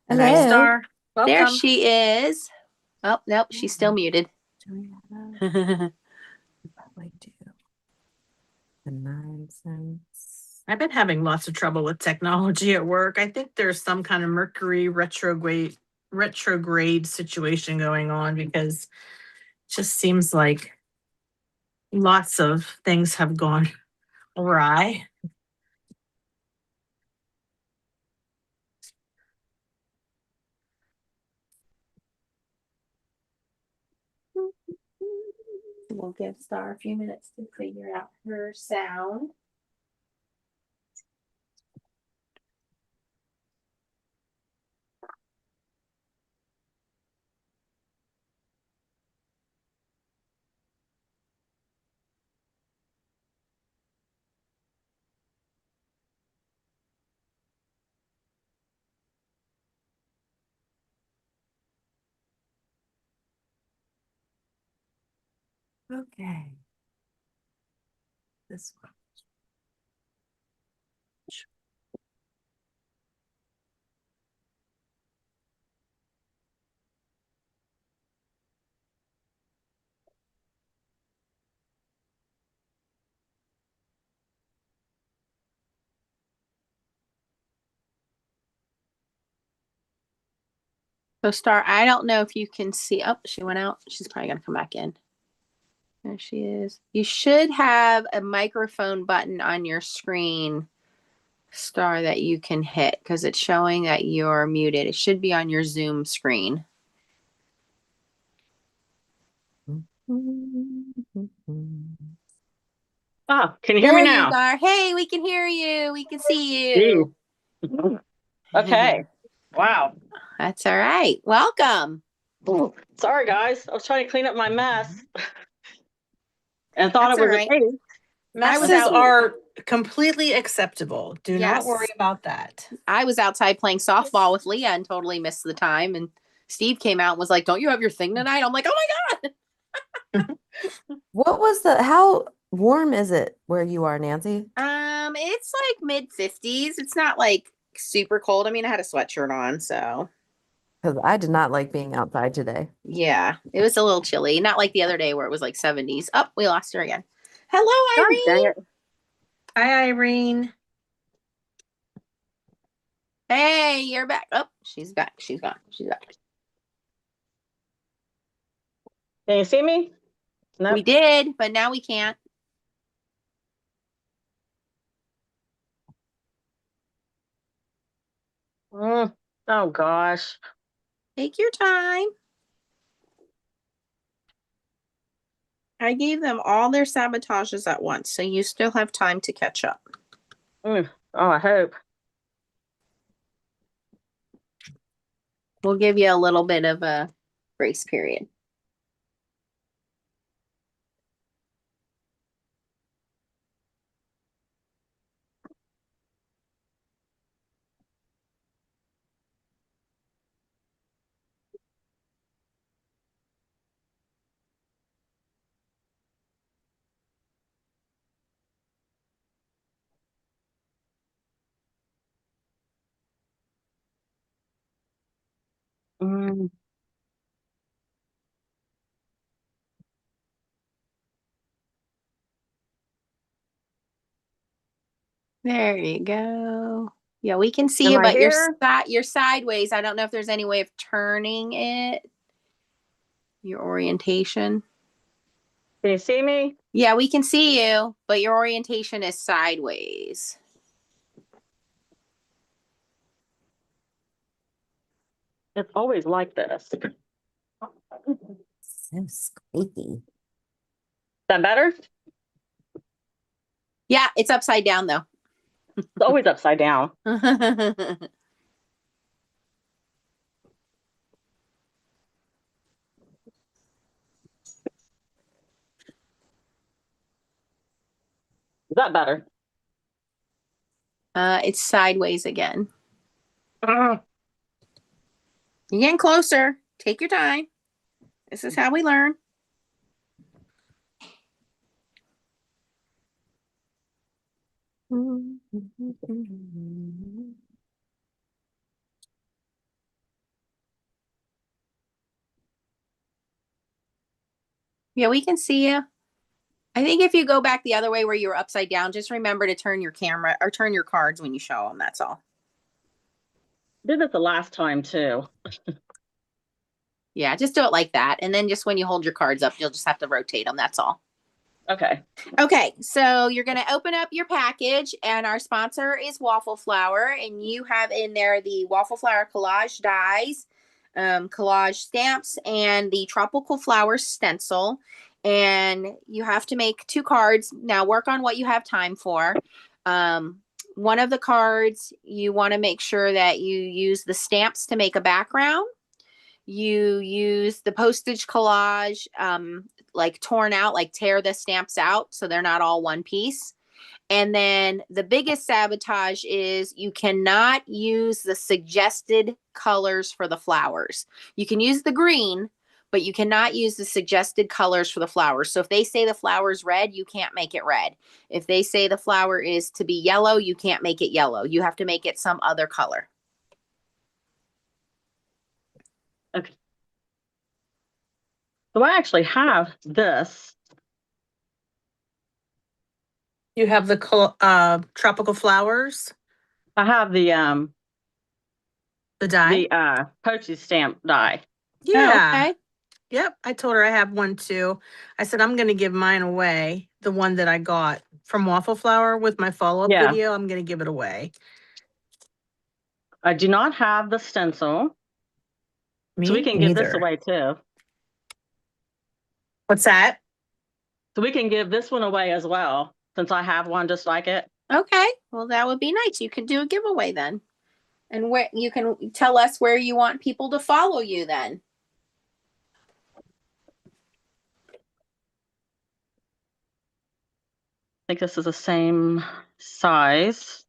[SPEAKER 3] Hello.
[SPEAKER 1] Hi, Star. Welcome.
[SPEAKER 2] There she is. Oh, nope, she's still muted.
[SPEAKER 3] Probably do the 9 cents.
[SPEAKER 1] I've been having lots of trouble with technology at work. I think there's some kind of Mercury retrograde situation going on because it just seems like lots of things have gone awry.
[SPEAKER 2] We'll give Star a few minutes to figure out her sound.
[SPEAKER 3] Okay. This one.
[SPEAKER 2] So Star, I don't know if you can see. Oh, she went out. She's probably gonna come back in. There she is. You should have a microphone button on your screen, Star, that you can hit because it's showing that you're muted. It should be on your Zoom screen.
[SPEAKER 4] Ah, can you hear me
[SPEAKER 2] There
[SPEAKER 4] now?
[SPEAKER 2] you are. Hey, we can hear you. We can see
[SPEAKER 4] Gee.
[SPEAKER 2] you.
[SPEAKER 4] Okay. Wow.
[SPEAKER 2] That's all right. Welcome.
[SPEAKER 4] Ooh, sorry, guys. I was trying to clean up my mess and thought
[SPEAKER 2] That's
[SPEAKER 4] it
[SPEAKER 2] all
[SPEAKER 4] was a
[SPEAKER 2] right.
[SPEAKER 4] case.
[SPEAKER 2] I was
[SPEAKER 1] Messes
[SPEAKER 2] out.
[SPEAKER 1] are completely acceptable. Do not
[SPEAKER 2] Yes.
[SPEAKER 1] worry about that.
[SPEAKER 2] I was outside playing softball with Leah and totally missed the time. And Steve came out and was like, "Don't you have your thing tonight?" I'm like, "Oh my God."
[SPEAKER 3] What was how warm is it where you are, Nancy?
[SPEAKER 2] It's like mid-50s. It's not like super cold. I mean, I had a sweatshirt on, so
[SPEAKER 3] Because I did not like being outside today.
[SPEAKER 2] yeah, it was a little chilly. Not like the other day where it was like 70s. Oh, we lost her again.
[SPEAKER 4] God
[SPEAKER 2] Hello,
[SPEAKER 4] dang
[SPEAKER 2] Irene.
[SPEAKER 4] it.
[SPEAKER 1] Hi, Irene.
[SPEAKER 2] Hey, you're back. Oh, she's back. She's gone. She's back.
[SPEAKER 4] Can you see me? Nope.
[SPEAKER 2] We did, but now we can't.
[SPEAKER 4] Oh, gosh.
[SPEAKER 2] Take your time. I gave them all their sabotages at once, so you still have time to catch up.
[SPEAKER 4] Oh, I hope.
[SPEAKER 2] We'll give you a little bit of a grace period.
[SPEAKER 4] Mm,
[SPEAKER 2] There you go. Yeah, we can see
[SPEAKER 4] am
[SPEAKER 2] you,
[SPEAKER 4] I
[SPEAKER 2] but
[SPEAKER 4] here?
[SPEAKER 2] you're sideways. I don't know if there's any way of turning it. Your orientation.
[SPEAKER 4] Can you see me?
[SPEAKER 2] Yeah, we can see you, but your orientation is sideways.
[SPEAKER 4] It's always like this.
[SPEAKER 3] So squeaky.
[SPEAKER 4] that better?
[SPEAKER 2] Yeah, it's upside down though.
[SPEAKER 4] It's always upside down. Is that better?
[SPEAKER 2] It's sideways again.
[SPEAKER 4] Ugh.
[SPEAKER 2] You're getting closer. Take your time. This is how we learn. Yeah, we can see you. I think if you go back the other way where you were upside down, just remember to turn your camera or turn your cards when you show them. That's all.
[SPEAKER 4] Did it the last time too.
[SPEAKER 2] Yeah, just do it like that. And then just when you hold your cards up, you'll just have to rotate them. That's all.
[SPEAKER 4] Okay.
[SPEAKER 2] Okay, so you're going to open up your package, and our sponsor is Waffleflower, and you have in there the Waffleflower collage dies, collage stamps, and the tropical flower stencil. And you have to make 2 cards. Now work on what you have time for. One of the cards, you want to make sure that you use the stamps to make a background. You use the postage collage, like torn out, like tear the stamps out so they're not all one piece. And then the biggest sabotage is you cannot use the suggested colors for the flowers. You can use the green, but you cannot use the suggested colors for the flowers. So if they say the flower is red, you can't make it red. If they say the flower is to be yellow, you can't make it yellow. You have to make it some other color.
[SPEAKER 4] Okay. So I actually have this.
[SPEAKER 1] You have the tropical flowers,
[SPEAKER 4] I have the
[SPEAKER 1] die.
[SPEAKER 4] postage stamp die.
[SPEAKER 1] Yeah.
[SPEAKER 2] Oh, okay.
[SPEAKER 1] Yep. I told her I have one too. I said I'm going to give mine away. The one that I got from Waffleflower with my follow-up
[SPEAKER 4] Yeah.
[SPEAKER 1] video. I'm going to give it away.
[SPEAKER 4] I do not have the stencil. So we can give this away too.
[SPEAKER 1] What's that?
[SPEAKER 4] So we can give this one away as well, since I have one just like it.
[SPEAKER 2] Okay. Well, that would be nice. You can do a giveaway then. And where you can tell us where you want people to follow you then.
[SPEAKER 4] I think this is the same size.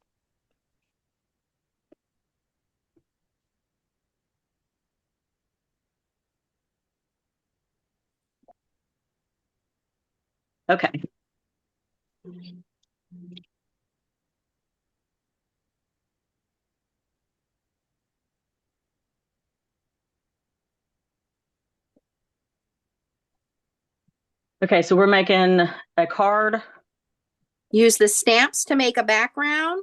[SPEAKER 4] Okay. Okay, so we're making a card.
[SPEAKER 2] Use the stamps to make a background.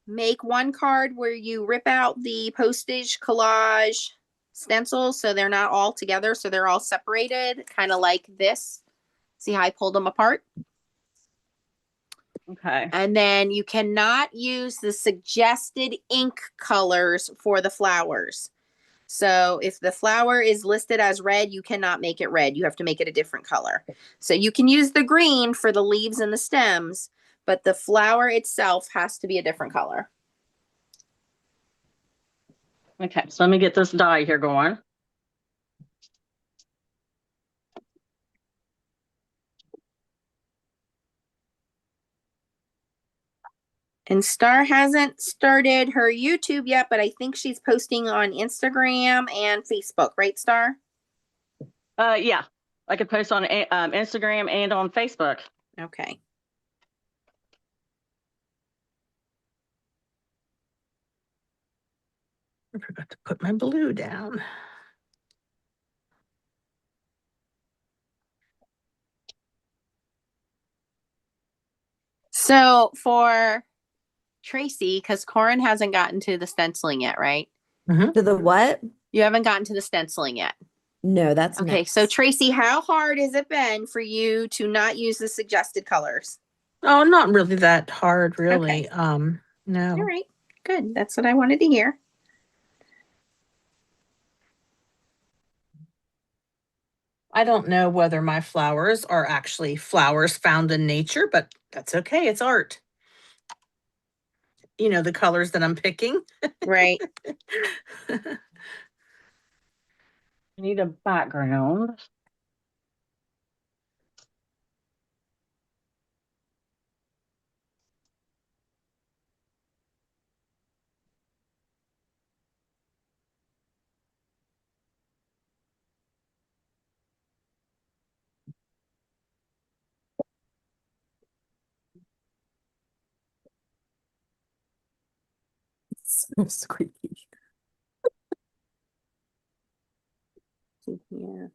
[SPEAKER 2] Make one card where you rip out the postage collage stencils so they're not all together, so they're all separated, kind of like this. See how I pulled them apart?
[SPEAKER 4] Okay.
[SPEAKER 2] And then you cannot use the suggested ink colors for the flowers. So if the flower is listed as red, you cannot make it red. You have to make it a different color. So you can use the green for the leaves and the stems, but the flower itself has to be a different color.
[SPEAKER 4] Okay, so let me get this die here going.
[SPEAKER 2] And Star hasn't started her YouTube yet, but I think she's posting on Instagram and Facebook, right, Star?
[SPEAKER 4] Yeah, I could post on Instagram and on Facebook.
[SPEAKER 2] Okay.
[SPEAKER 1] I forgot to put my blue down.
[SPEAKER 2] So for Tracy, because Corin hasn't gotten to the stenciling yet, right?
[SPEAKER 3] To the what?
[SPEAKER 2] You haven't gotten to the stenciling yet.
[SPEAKER 3] No, that's
[SPEAKER 2] Okay,
[SPEAKER 3] next.
[SPEAKER 2] so Tracy, how hard has it been for you to not use the suggested colors?
[SPEAKER 1] Oh, not really that hard, really.
[SPEAKER 2] Okay.
[SPEAKER 1] No.
[SPEAKER 2] All right, good. That's what I wanted to hear.
[SPEAKER 1] I don't know whether my flowers are actually flowers found in nature, but that's okay. It's art. You know, the colors that I'm picking.
[SPEAKER 2] Right.
[SPEAKER 4] I need a background.
[SPEAKER 3] So squeaky.
[SPEAKER 2] Yeah.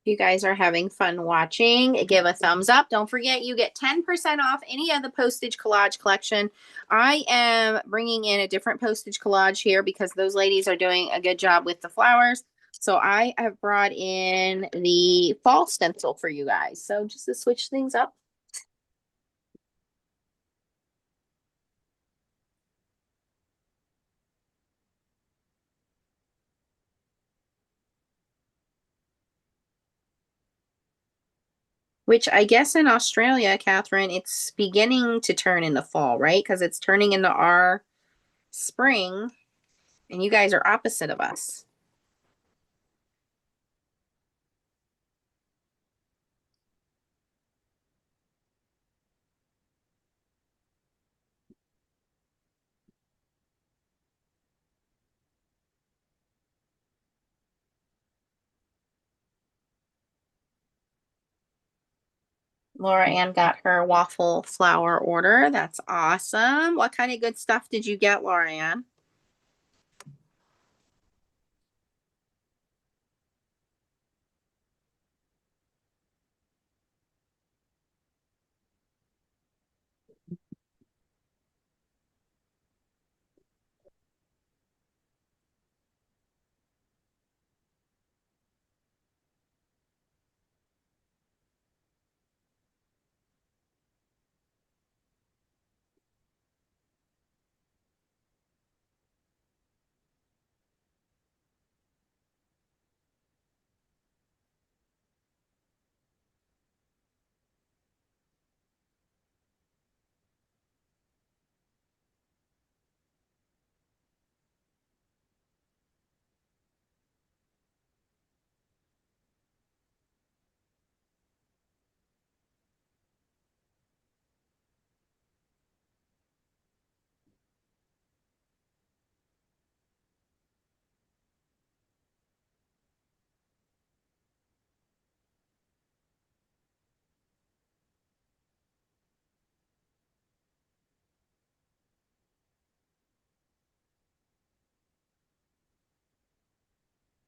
[SPEAKER 2] You guys are having fun watching, give a thumbs up. Don't forget, you get 10% off any of the Postage Collage collection. I am bringing in a different Postage Collage here because those ladies are doing a good job with the flowers. So I have brought in the fall stencil for you guys. So just to switch things up. Which I guess in Australia, Catherine, it's beginning to turn into fall, right? Because it's turning into our spring, and you guys are opposite of us. Laura Ann got her waffle flower order. That's awesome. What kind of good stuff did you get, Laura Ann?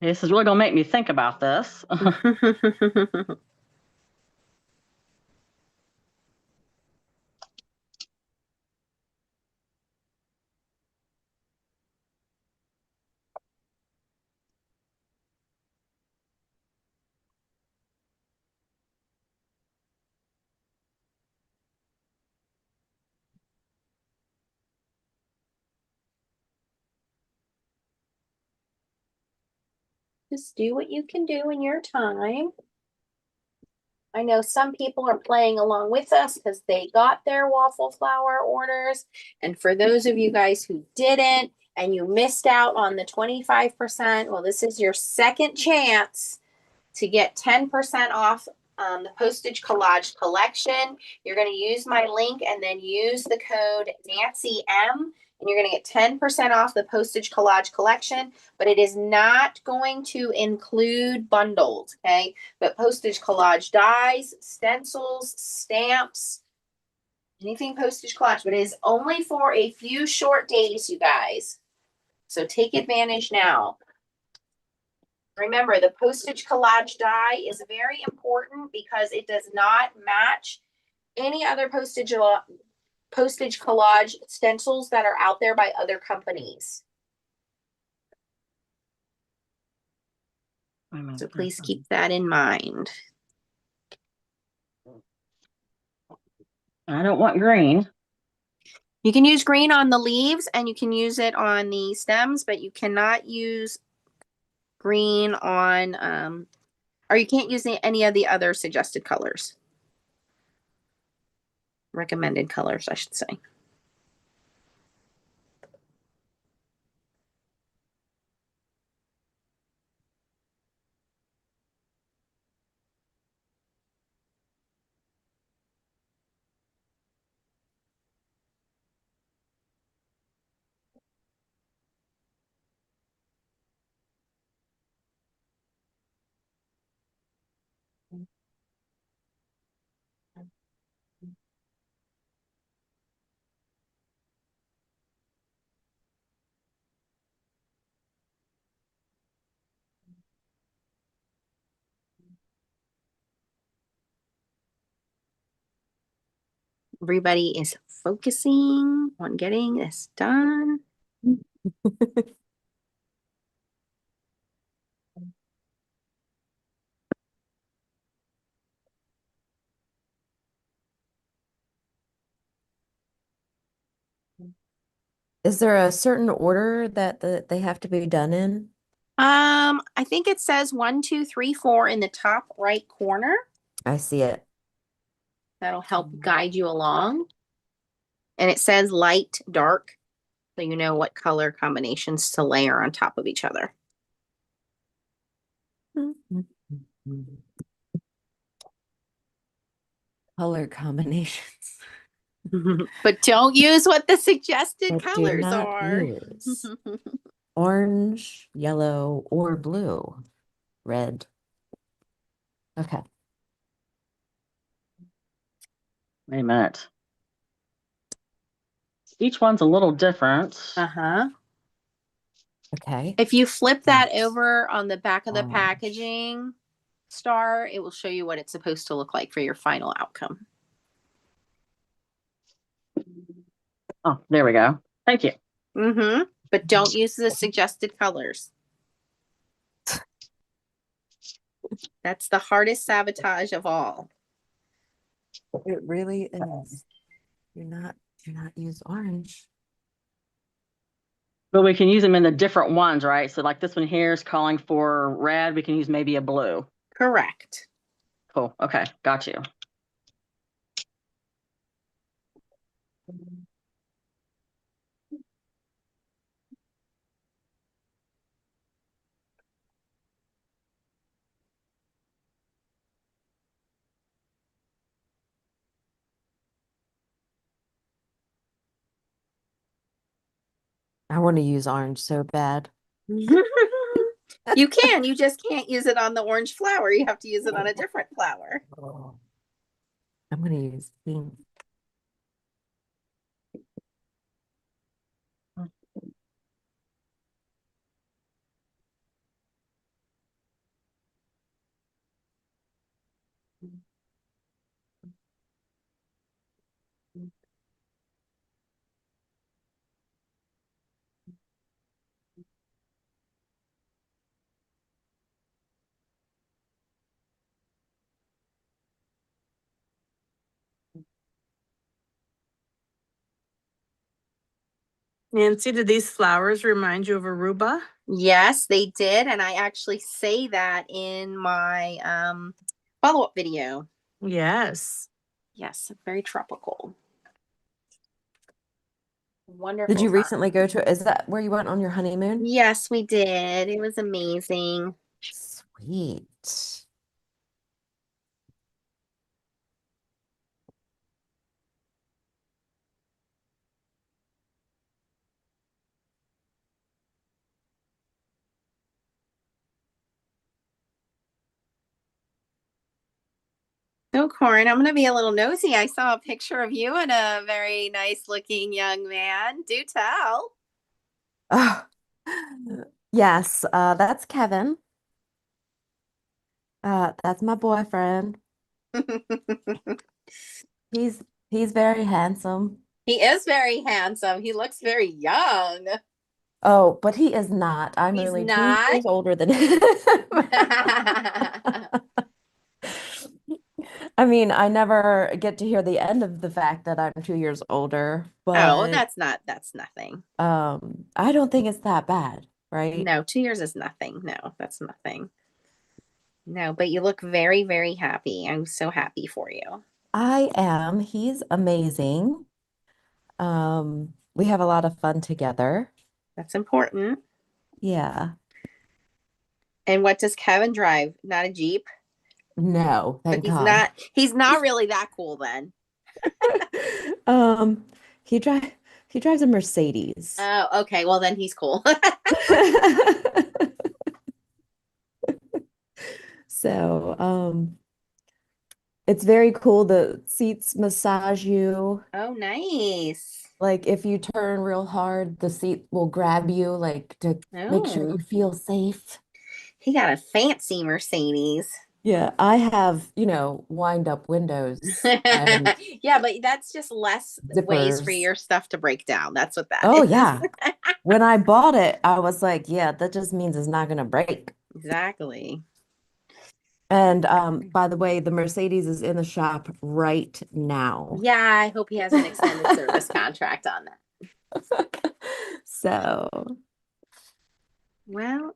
[SPEAKER 4] This is really going to make me think about this.
[SPEAKER 2] Just do what you can do in your time. I know some people are playing along with us because they got their waffle flower orders. And for those of you guys who didn't and you missed out on the 25%, well, this is your second chance to get 10% off the Postage Collage collection. You're going to use my link and then use the code Nancy M, and you're going to get 10% off the Postage Collage collection, but it is not going to include bundles, okay? But Postage Collage dies, stencils, stamps, Anything Postage Collage, but it is only for a few short days, you guys. So take advantage now. Remember, the Postage Collage die is very important because it does not match any other Postage Collage stencils that are out there by other companies. So please keep that in mind.
[SPEAKER 4] I don't want green.
[SPEAKER 2] You can use green on the leaves and you can use it on the stems, but you cannot use green on, or you can't use any of the other suggested colors. Recommended colors, I should say. Everybody is focusing on getting this done.
[SPEAKER 3] Is there a certain order that they have to be done in?
[SPEAKER 2] I think it says 1, 2, 3, 4 in the top right corner.
[SPEAKER 3] I see it.
[SPEAKER 2] That'll help guide you along. And it says light, dark, so you know what color combinations to layer on top of each other.
[SPEAKER 3] Color combinations.
[SPEAKER 2] But don't use what the suggested
[SPEAKER 3] But do
[SPEAKER 2] colors
[SPEAKER 3] not
[SPEAKER 2] are.
[SPEAKER 3] use orange, yellow, or blue. Red. Okay.
[SPEAKER 4] Wait a minute. Each one's a little different.
[SPEAKER 2] Uh-huh.
[SPEAKER 3] Okay.
[SPEAKER 2] If you flip that
[SPEAKER 3] Yes.
[SPEAKER 2] over on the back of the
[SPEAKER 3] Orange.
[SPEAKER 2] packaging star, it will show you what it's supposed to look like for your final outcome.
[SPEAKER 4] Oh, there we go. Thank you.
[SPEAKER 2] Mm-hmm. But don't use the suggested colors. That's the hardest sabotage of all.
[SPEAKER 3] It really is. Do not use orange.
[SPEAKER 4] But we can use them in the different ones, right? So like this one here is calling for red. We can use maybe a blue.
[SPEAKER 2] Correct.
[SPEAKER 4] Cool. Okay. Got you.
[SPEAKER 3] I want to use orange so bad.
[SPEAKER 2] You can. You just can't use it on the orange flower. You have to use it on a different flower.
[SPEAKER 3] Oh. I'm going to use pink.
[SPEAKER 1] Nancy, do these flowers remind you of Aruba?
[SPEAKER 2] Yes, they did. And I actually say that in my follow-up video.
[SPEAKER 1] Yes.
[SPEAKER 2] Yes, very tropical. Wonderful.
[SPEAKER 3] Did you recently go to, is that where you went on your honeymoon?
[SPEAKER 2] Yes, we did. It was amazing.
[SPEAKER 3] Sweet.
[SPEAKER 2] So, Corin, I'm going to be a little nosy. I saw a picture of you and a very nice looking young man. Do tell.
[SPEAKER 3] Oh, yes, that's Kevin. That's my boyfriend. He's he's very handsome.
[SPEAKER 2] He is very handsome. He looks very young.
[SPEAKER 3] Oh, but he is not. I'm
[SPEAKER 2] He's
[SPEAKER 3] only 2
[SPEAKER 2] not.
[SPEAKER 3] years older than him. I mean, I never get to hear the end of the fact that I'm 2 years older,
[SPEAKER 2] Oh,
[SPEAKER 3] but
[SPEAKER 2] that's nothing.
[SPEAKER 3] I don't think it's that bad, right?
[SPEAKER 2] No, 2 years is nothing. No, that's nothing. No, but you look very, very happy. I'm so happy for you.
[SPEAKER 3] I am. He's amazing. We have a lot of fun together.
[SPEAKER 2] That's important.
[SPEAKER 3] Yeah.
[SPEAKER 2] And what does Kevin drive? Not a Jeep?
[SPEAKER 3] No,
[SPEAKER 2] But
[SPEAKER 3] thank God.
[SPEAKER 2] he's not really that cool then.
[SPEAKER 3] Um, he drive he drives a Mercedes.
[SPEAKER 2] Oh, okay. Well, then he's cool.
[SPEAKER 3] So, it's very cool. The seats massage you.
[SPEAKER 2] Oh, nice.
[SPEAKER 3] Like if you turn real hard, the seat will grab you, like to make sure
[SPEAKER 2] Oh,
[SPEAKER 3] you feel safe.
[SPEAKER 2] he got a fancy Mercedes.
[SPEAKER 3] Yeah, I have, wind up windows and
[SPEAKER 2] Yeah, but that's just less ways for
[SPEAKER 3] zippers.
[SPEAKER 2] your stuff to break down. That's what that
[SPEAKER 3] Oh
[SPEAKER 2] is.
[SPEAKER 3] yeah. When I bought it, I was like, yeah, that just means it's not gonna break.
[SPEAKER 2] Exactly.
[SPEAKER 3] And by the way, the Mercedes is in the shop right now.
[SPEAKER 2] Yeah, I hope he has an extended service contract on that.
[SPEAKER 3] So,
[SPEAKER 2] Well,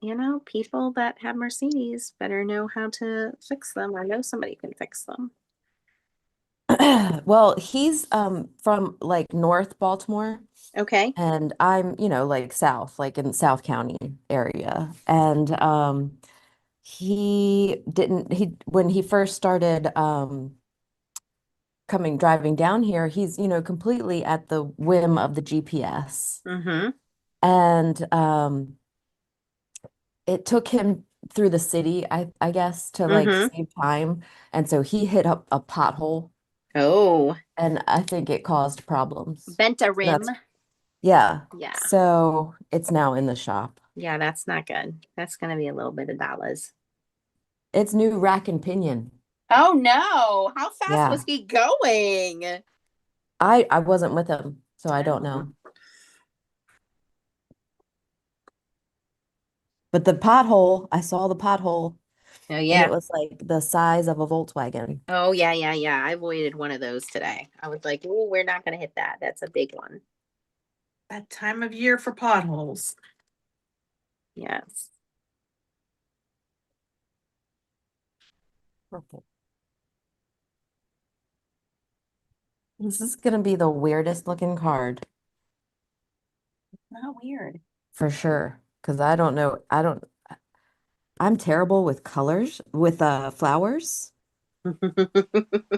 [SPEAKER 2] people that have Mercedes better know how to fix them or know somebody can fix them.
[SPEAKER 3] well, he's from like North Baltimore.
[SPEAKER 2] Okay.
[SPEAKER 3] And I'm, like south, like in South County area. And when he first started driving down here, he's, completely at the whim of the GPS.
[SPEAKER 2] Mm-hmm.
[SPEAKER 3] And it took him through the city, I guess, to like save time. And so he hit up a pothole.
[SPEAKER 2] Oh.
[SPEAKER 3] And I think it caused problems.
[SPEAKER 2] Bent a rim.
[SPEAKER 3] Yeah.
[SPEAKER 2] Yeah.
[SPEAKER 3] So it's now in the shop.
[SPEAKER 2] Yeah, that's not good. That's going to be a little bit of dollars.
[SPEAKER 3] It's new rack and pinion.
[SPEAKER 2] Oh no. How fast
[SPEAKER 3] Yeah.
[SPEAKER 2] was he going?
[SPEAKER 3] I wasn't with him, so I don't know. But the pothole, I saw the pothole,
[SPEAKER 2] Oh
[SPEAKER 3] and
[SPEAKER 2] yeah.
[SPEAKER 3] it was like the size of a Volkswagen.
[SPEAKER 2] Oh yeah. I avoided one of those today. I was like, oh, we're not going to hit that. That's a big one.
[SPEAKER 1] That time of year for potholes.
[SPEAKER 2] Yes.
[SPEAKER 3] Purple. This is gonna be the weirdest looking card
[SPEAKER 2] Not weird.
[SPEAKER 3] for sure. Because I don't know. I'm terrible with colors, with flowers.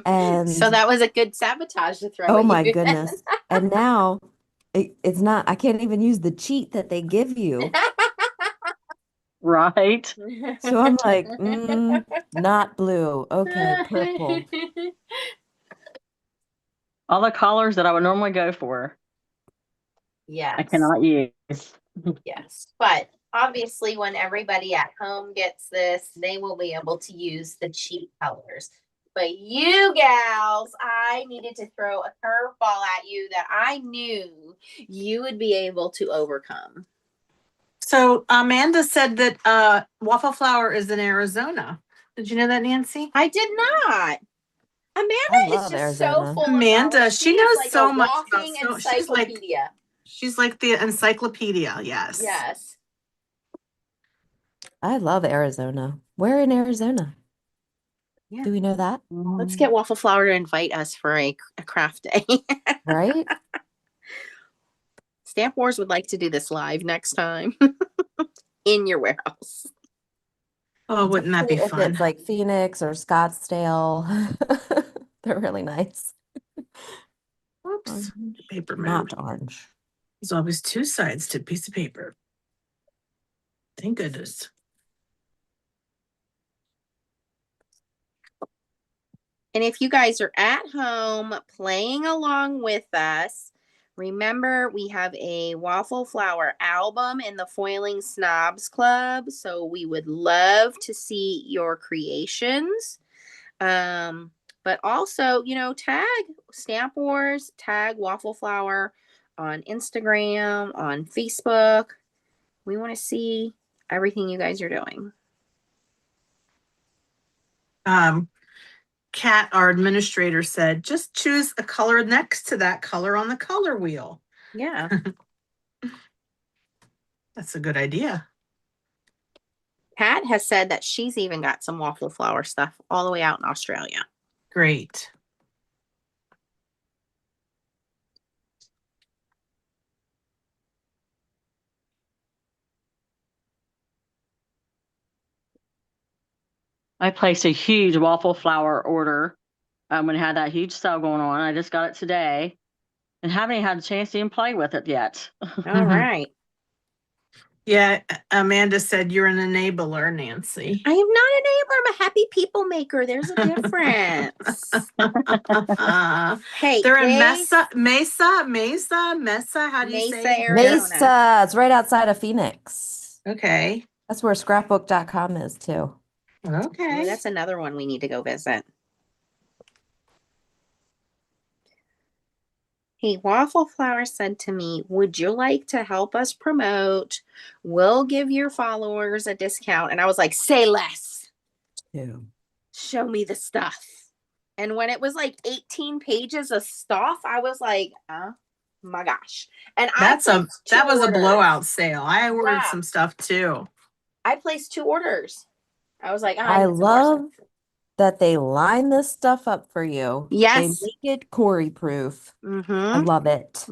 [SPEAKER 3] And
[SPEAKER 2] So that was a good sabotage to throw
[SPEAKER 3] oh
[SPEAKER 2] at
[SPEAKER 3] my
[SPEAKER 2] you.
[SPEAKER 3] goodness. And now it's not, I can't even use the cheat that they give you.
[SPEAKER 4] Right.
[SPEAKER 3] So I'm like, not blue. Okay, purple.
[SPEAKER 4] All the colors that I would normally go for,
[SPEAKER 2] Yes.
[SPEAKER 4] I cannot use.
[SPEAKER 2] Yes. But obviously, when everybody at home gets this, they will be able to use the cheap colors. But you gals, I needed to throw a curveball at you that I knew you would be able to overcome.
[SPEAKER 1] So Amanda said that Waffleflower is in Arizona. Did you know that, Nancy?
[SPEAKER 2] I did not. Amanda is just
[SPEAKER 3] Arizona.
[SPEAKER 2] so full
[SPEAKER 1] Amanda,
[SPEAKER 2] of knowledge.
[SPEAKER 1] she
[SPEAKER 2] is
[SPEAKER 1] knows
[SPEAKER 2] like
[SPEAKER 1] so
[SPEAKER 2] a
[SPEAKER 1] much
[SPEAKER 2] walking
[SPEAKER 1] about
[SPEAKER 2] encyclopedia.
[SPEAKER 1] She's like the encyclopedia, yes.
[SPEAKER 2] Yes.
[SPEAKER 3] I love Arizona. Where in Arizona?
[SPEAKER 2] Yeah.
[SPEAKER 3] Do we know that?
[SPEAKER 2] Let's get Waffleflower to invite us for a craft day.
[SPEAKER 3] Right?
[SPEAKER 2] Stamp Wars would like to do this live next time in your warehouse.
[SPEAKER 1] Oh, wouldn't that be
[SPEAKER 3] If
[SPEAKER 1] fun?
[SPEAKER 3] it's like Phoenix or Scottsdale. They're really nice.
[SPEAKER 1] Oops, paper
[SPEAKER 3] Not
[SPEAKER 1] moved.
[SPEAKER 3] orange.
[SPEAKER 1] There's always two sides to a piece of paper. Thank goodness.
[SPEAKER 2] And if you guys are at home playing along with us, remember we have a Waffleflower album in the Foiling Snobs Club. So we would love to see your creations. But also, tag Stamp Wars, tag Waffleflower on Instagram, on Facebook. We want to see everything you guys are doing.
[SPEAKER 1] Kat, our administrator, said, just choose a color next to that color on the color wheel.
[SPEAKER 2] Yeah.
[SPEAKER 1] That's a good idea.
[SPEAKER 2] Pat has said that she's even got some Waffleflower stuff all the way out in Australia.
[SPEAKER 1] Great.
[SPEAKER 4] I placed a huge Waffleflower order when I had that huge sale going on. I just got it today and haven't even had a chance to even play with it yet.
[SPEAKER 2] All right.
[SPEAKER 1] Yeah, Amanda said you're an enabler, Nancy.
[SPEAKER 2] I am not an enabler. I'm a happy people maker. There's a difference. Hey,
[SPEAKER 1] they're in Mesa. How do you say it?
[SPEAKER 2] Arizona.
[SPEAKER 3] Mesa. It's right outside of Phoenix.
[SPEAKER 1] Okay.
[SPEAKER 3] That's where scrapbook.com is too.
[SPEAKER 1] Okay.
[SPEAKER 2] Ooh, that's another one we need to go visit. Hey, Waffleflower said to me, would you like to help us promote? We'll give your followers a discount. And I was like, say less.
[SPEAKER 3] Yeah.
[SPEAKER 2] Show me the stuff. And when it was like 18 pages of stuff, I was like, oh my gosh. And
[SPEAKER 1] that was a blowout sale. I ordered some stuff too.
[SPEAKER 2] I placed 2 orders. I was like,
[SPEAKER 3] I love that they line this stuff up for you.
[SPEAKER 2] Yes.
[SPEAKER 3] They make it Corey proof. I love it.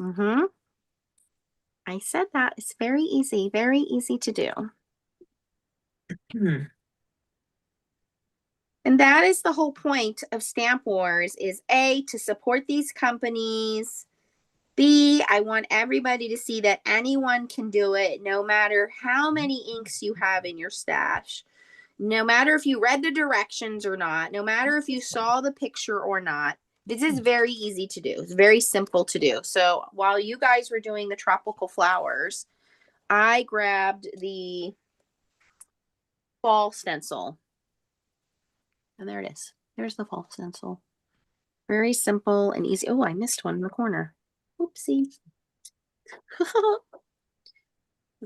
[SPEAKER 2] I said that. It's very easy to do. And that is the whole point of Stamp Wars is A, to support these companies. B, I want everybody to see that anyone can do it, no matter how many inks you have in your stash. No matter if you read the directions or not, no matter if you saw the picture or not, this is very easy to do. It's very simple to do. So while you guys were doing the tropical flowers, I grabbed the fall stencil. And there it is. There's the fall stencil. Very simple and easy. Oh, I missed one in the corner. Oopsie.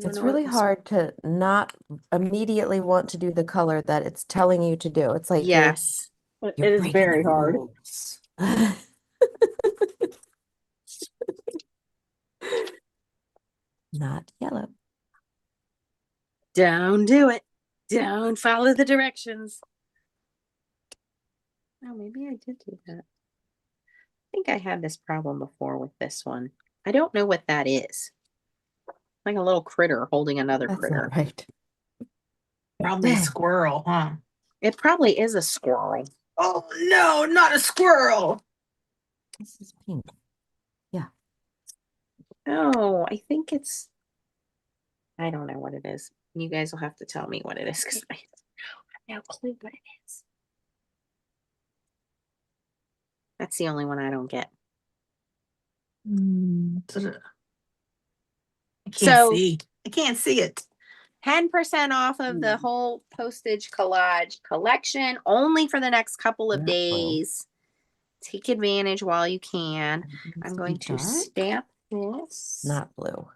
[SPEAKER 3] It's really hard to not immediately want to do the color that it's telling you to do. It's like
[SPEAKER 2] yes,
[SPEAKER 4] it is very hard.
[SPEAKER 3] Not yellow.
[SPEAKER 2] Don't do it. Don't follow the directions. Oh, maybe I did do that. I think I had this problem before with this one. I don't know what that is. Like a little critter holding another
[SPEAKER 3] That's
[SPEAKER 2] critter.
[SPEAKER 3] not right.
[SPEAKER 1] Probably a squirrel, huh?
[SPEAKER 2] It probably is a squirrel.
[SPEAKER 1] Oh no, not a squirrel.
[SPEAKER 3] This is pink. Yeah.
[SPEAKER 2] Oh, I think it's, I don't know what it is. You guys will have to tell me what it is because I have no clue what it is. That's the only one I don't get.
[SPEAKER 1] I can't see it.
[SPEAKER 2] 10% off of the whole Postage Collage collection only for the next couple of days. Take advantage while you can. I'm going to stamp this.
[SPEAKER 3] Not blue.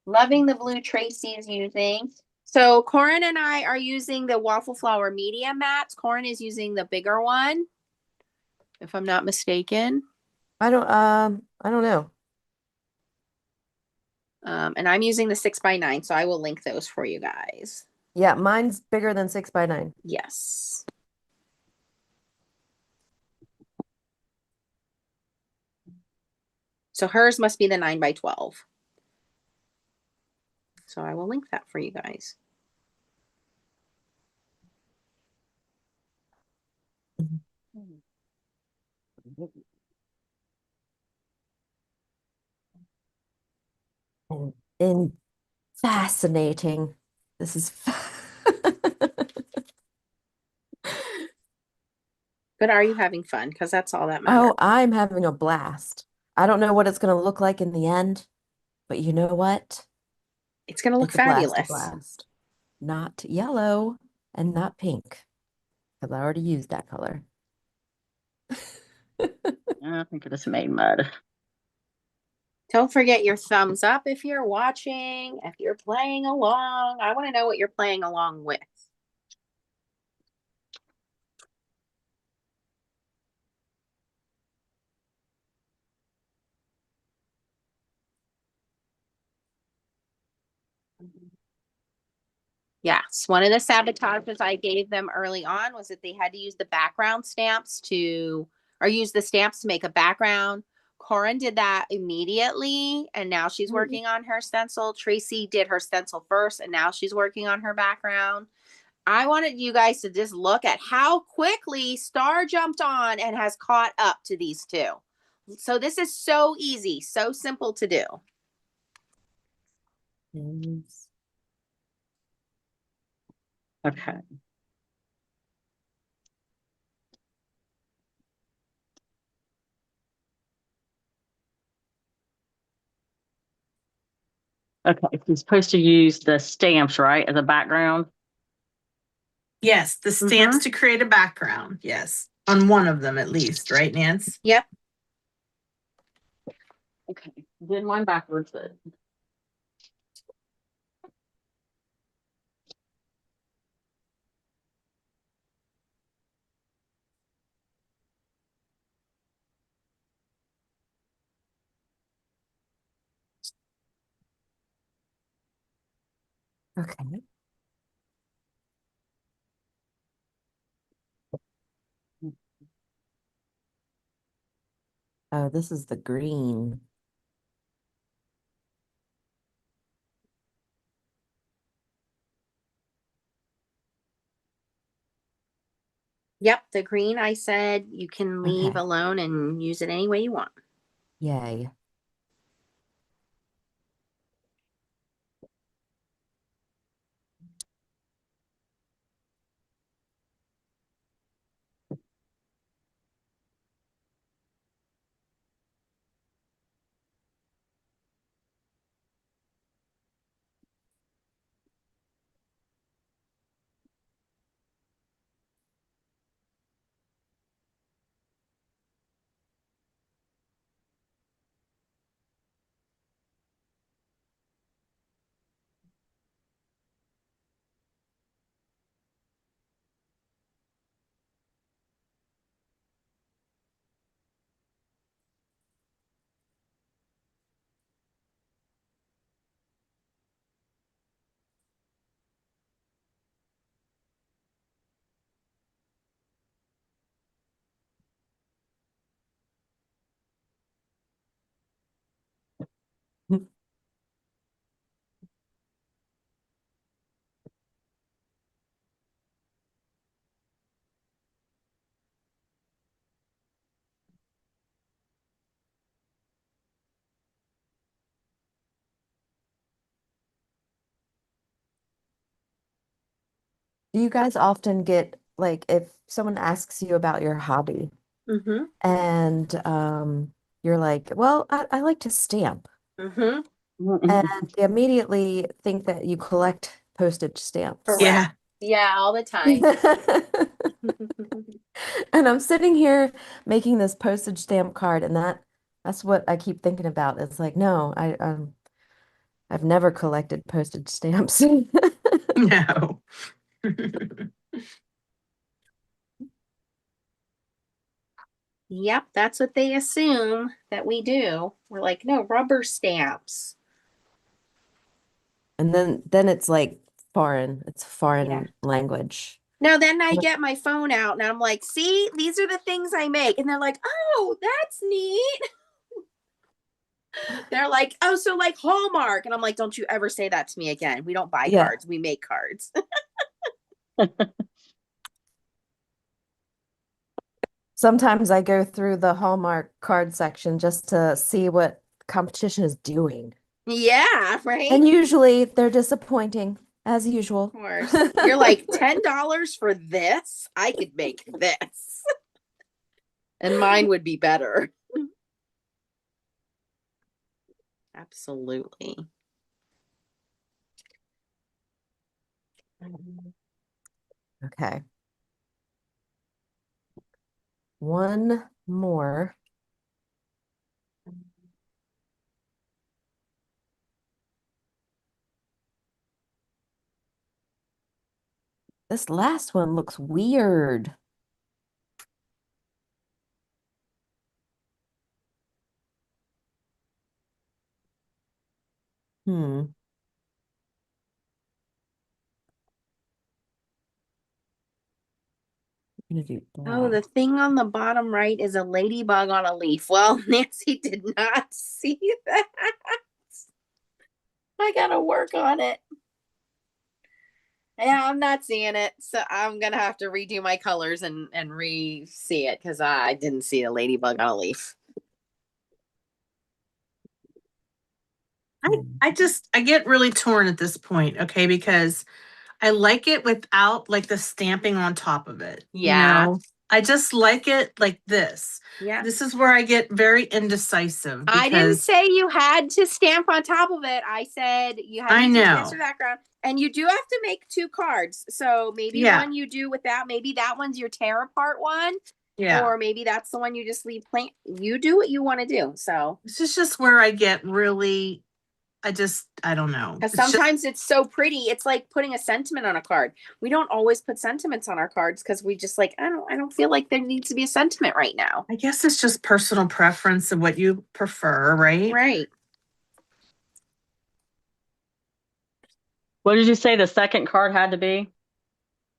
[SPEAKER 2] Loving the blue Tracy is using. So Corin and I are using the Waffleflower medium mats. Corin is using the bigger one, if I'm not mistaken.
[SPEAKER 3] I don't know.
[SPEAKER 2] And I'm using the 6x9, so I will link those for you guys.
[SPEAKER 3] Yeah, mine's bigger than 6x9.
[SPEAKER 2] Yes. So hers must be the 9x12. So I will link that for you guys.
[SPEAKER 3] And fascinating. This is
[SPEAKER 2] But are you having fun? Because that's all that matters.
[SPEAKER 3] Oh, I'm having a blast. I don't know what it's going to look like in the end, but you know what?
[SPEAKER 2] It's going to look
[SPEAKER 3] It's a
[SPEAKER 2] fabulous.
[SPEAKER 3] blast. Not yellow and not pink, because I already used that color.
[SPEAKER 4] I think I just made mud.
[SPEAKER 2] Don't forget your thumbs up if you're watching, if you're playing along. I want to know what you're playing along with. Yes, one of the sabotages I gave them early on was that they had to use the background stamps or use the stamps to make a background. Corin did that immediately, and now she's working on her stencil. Tracy did her stencil first, and now she's working on her background. I wanted you guys to just look at how quickly Star jumped on and has caught up to these two. So this is so easy, so simple to do.
[SPEAKER 3] Yes.
[SPEAKER 4] Okay. Okay, you're supposed to use the stamps, right, as a background?
[SPEAKER 1] Yes, the stamps to create a background. Yes, on one of them at least, right, Nance?
[SPEAKER 2] Yep.
[SPEAKER 4] Okay, did mine backwards, but
[SPEAKER 3] Okay. Oh, this is the green.
[SPEAKER 2] Yep, the green I said you can leave
[SPEAKER 3] Okay.
[SPEAKER 2] alone and use it any way you want.
[SPEAKER 3] Yay. Do you guys often get like if someone asks you about your hobby
[SPEAKER 2] Mm-hmm.
[SPEAKER 3] and you're like, well, I like to stamp,
[SPEAKER 2] Mm-hmm.
[SPEAKER 3] and they immediately think that you collect postage stamps.
[SPEAKER 2] Correct.
[SPEAKER 1] Yeah.
[SPEAKER 2] Yeah, all the time.
[SPEAKER 3] And I'm sitting here making this postage stamp card, and that's what I keep thinking about. It's like, no, I've never collected postage stamps.
[SPEAKER 1] No.
[SPEAKER 2] Yep, that's what they assume that we do. We're like, no, rubber stamps.
[SPEAKER 3] And then it's like foreign. It's foreign
[SPEAKER 2] Yeah.
[SPEAKER 3] language.
[SPEAKER 2] No, then I get my phone out and I'm like, see, these are the things I make. And they're like, oh, that's neat. They're like, oh, so like Hallmark. And I'm like, don't you ever say that to me again. We don't buy
[SPEAKER 3] Yeah.
[SPEAKER 2] cards, we make cards.
[SPEAKER 3] Sometimes I go through the Hallmark card section just to see what competition is doing.
[SPEAKER 2] Yeah, right.
[SPEAKER 3] And usually they're disappointing. as
[SPEAKER 2] Of
[SPEAKER 3] usual.
[SPEAKER 2] course. You're like $10 for this? I could make this. And mine would be better. Absolutely.
[SPEAKER 3] Okay. One more. This last one looks weird. Hmm. I'm gonna do
[SPEAKER 2] Oh, the
[SPEAKER 3] black.
[SPEAKER 2] thing on the bottom right is a ladybug on a leaf. Well, Nancy did not see that. I gotta work on it. Yeah, I'm not seeing it. So I'm gonna have to redo my colors and re-see it because I didn't see a ladybug on a leaf.
[SPEAKER 1] I get really torn at this point, okay, because I like it without like the stamping on top of it.
[SPEAKER 2] Yeah.
[SPEAKER 1] I just like it like this.
[SPEAKER 2] Yeah.
[SPEAKER 1] This is where I get very indecisive
[SPEAKER 2] I didn't
[SPEAKER 1] because
[SPEAKER 2] say you had to stamp on top of it. I said you had
[SPEAKER 1] I
[SPEAKER 2] to use a
[SPEAKER 1] know.
[SPEAKER 2] transfer background. And you do have to make 2 cards. So maybe
[SPEAKER 1] Yeah.
[SPEAKER 2] one you do with that. Maybe that one's your tear apart one.
[SPEAKER 1] Yeah.
[SPEAKER 2] Or maybe that's the one you just leave plain. You do what you want to do. So
[SPEAKER 1] This is just where I get really, I don't know.
[SPEAKER 2] because
[SPEAKER 1] It's just-
[SPEAKER 2] sometimes it's so pretty. It's like putting a sentiment on a card. We don't always put sentiments on our cards because we just like, I don't feel like there needs to be a sentiment right now.
[SPEAKER 1] I guess it's just personal preference and what you prefer, right?
[SPEAKER 2] Right.
[SPEAKER 4] What did you say the second card had to be?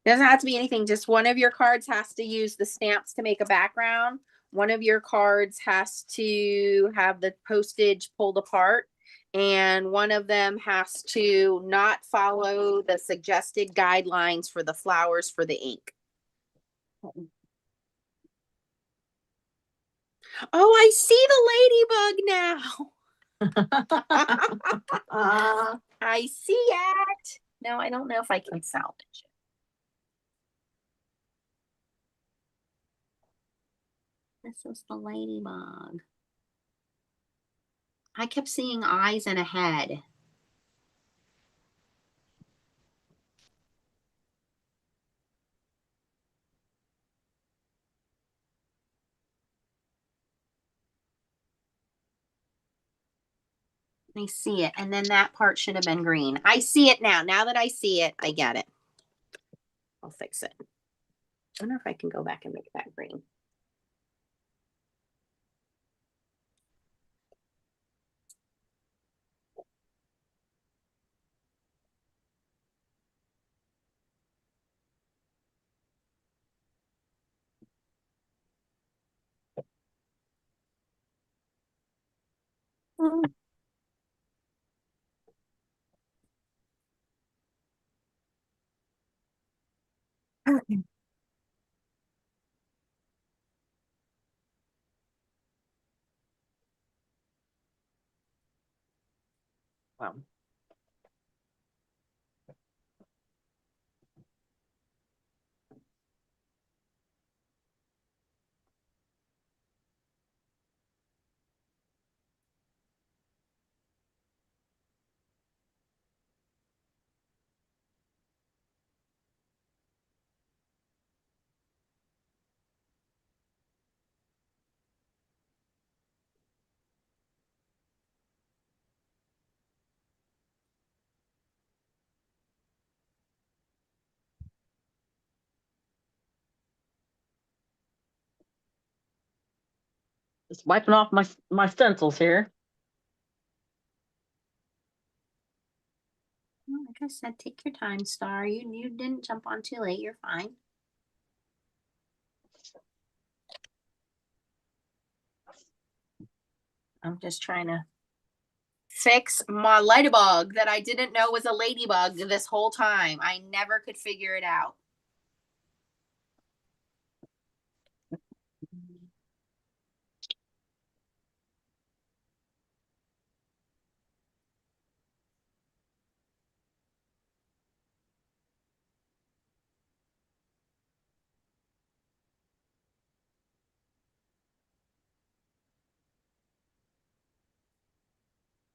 [SPEAKER 2] Doesn't have to be anything. Just one of your cards has to use the stamps to make a background. One of your cards has to have the postage pulled apart. And one of them has to not follow the suggested guidelines for the flowers for the ink. Oh, I see the ladybug now. I see it. Now I don't know if I can salvage it. This is the ladybug. I kept seeing eyes and a head. I see it. And then that part should have been green. I see it now. Now that I see it, I get it. I'll fix it. I wonder if I can go back and make that green.
[SPEAKER 3] Okay.
[SPEAKER 4] Wow. Just wiping off my stencils here.
[SPEAKER 2] Well, like I said, take your time, Star. You didn't jump on too late. You're fine. I'm just trying to fix my ladybug that I didn't know was a ladybug this whole time. I never could figure it out.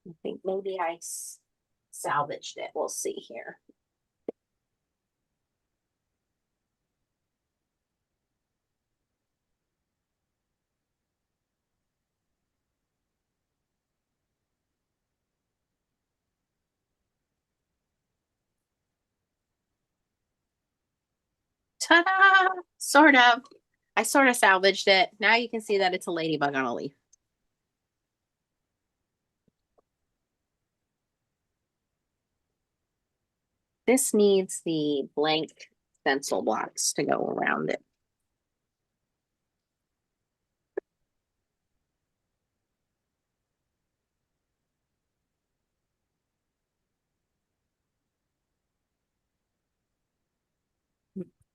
[SPEAKER 2] I think maybe I salvaged it. We'll see here. Ta-da! Sort of. I sort of salvaged it. Now you can see that it's a ladybug on a leaf. This needs the blank stencil blocks to go around it.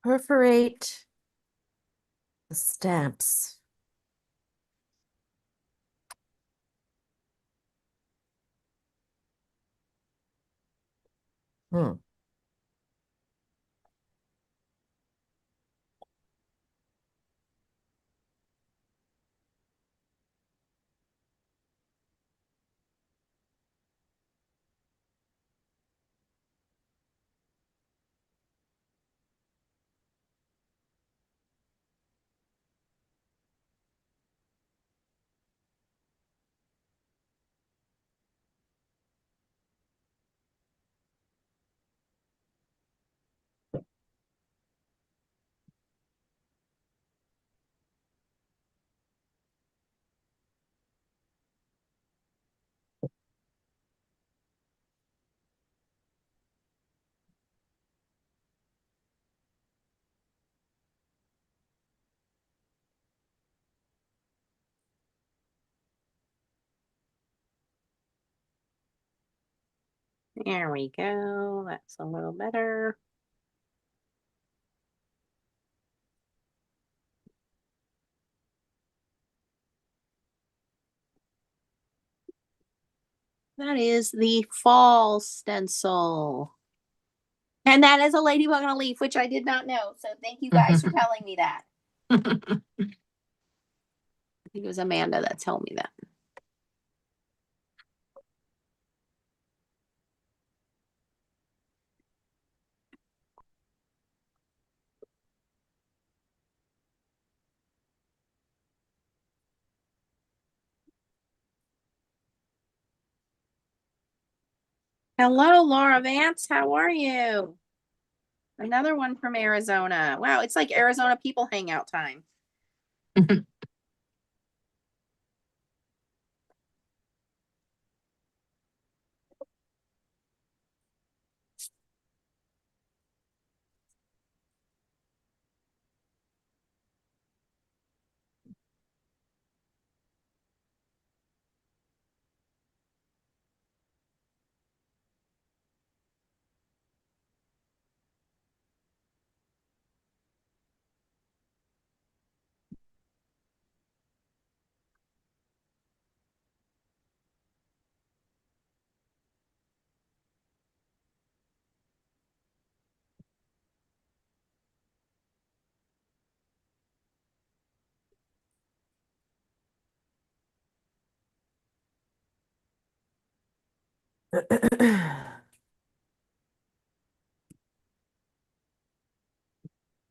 [SPEAKER 3] Perforate the stamps. Hmm.
[SPEAKER 2] There we go. That's a little better. That is the fall stencil. And that is a ladybug on a leaf, which I did not know. So thank you guys for telling me that. I think it was Amanda that told me that. Hello, Laura Vance. How are you? Another one from Arizona. Wow, it's like Arizona people hangout time.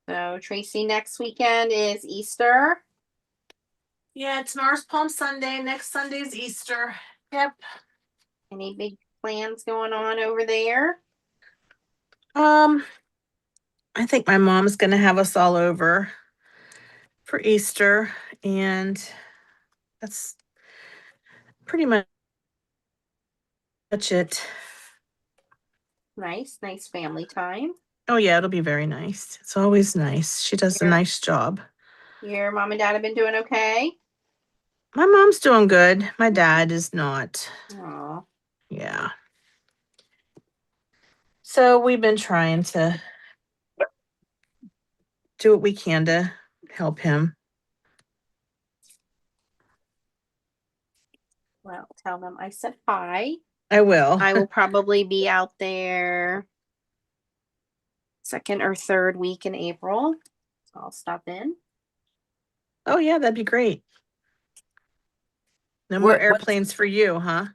[SPEAKER 2] So Tracy, next weekend is Easter.
[SPEAKER 1] Yeah, tomorrow's Palm Sunday. Next Sunday's Easter. Yep.
[SPEAKER 2] Any big plans going on over there?
[SPEAKER 1] I think my mom's gonna have us all over for Easter, and that's pretty much it.
[SPEAKER 2] Nice family time.
[SPEAKER 1] Oh yeah, it'll be very nice. It's always nice. She does a
[SPEAKER 2] Yeah.
[SPEAKER 1] nice job.
[SPEAKER 2] Your mom and dad have been doing okay?
[SPEAKER 1] My mom's doing good. My dad is not.
[SPEAKER 2] Aw.
[SPEAKER 1] Yeah. So we've been trying to do what we can to help him.
[SPEAKER 2] Well, tell them I said hi.
[SPEAKER 1] I will.
[SPEAKER 2] I will probably be out there second or third week in April. So I'll stop in.
[SPEAKER 1] Oh yeah, that'd be great. No more airplanes for you, huh?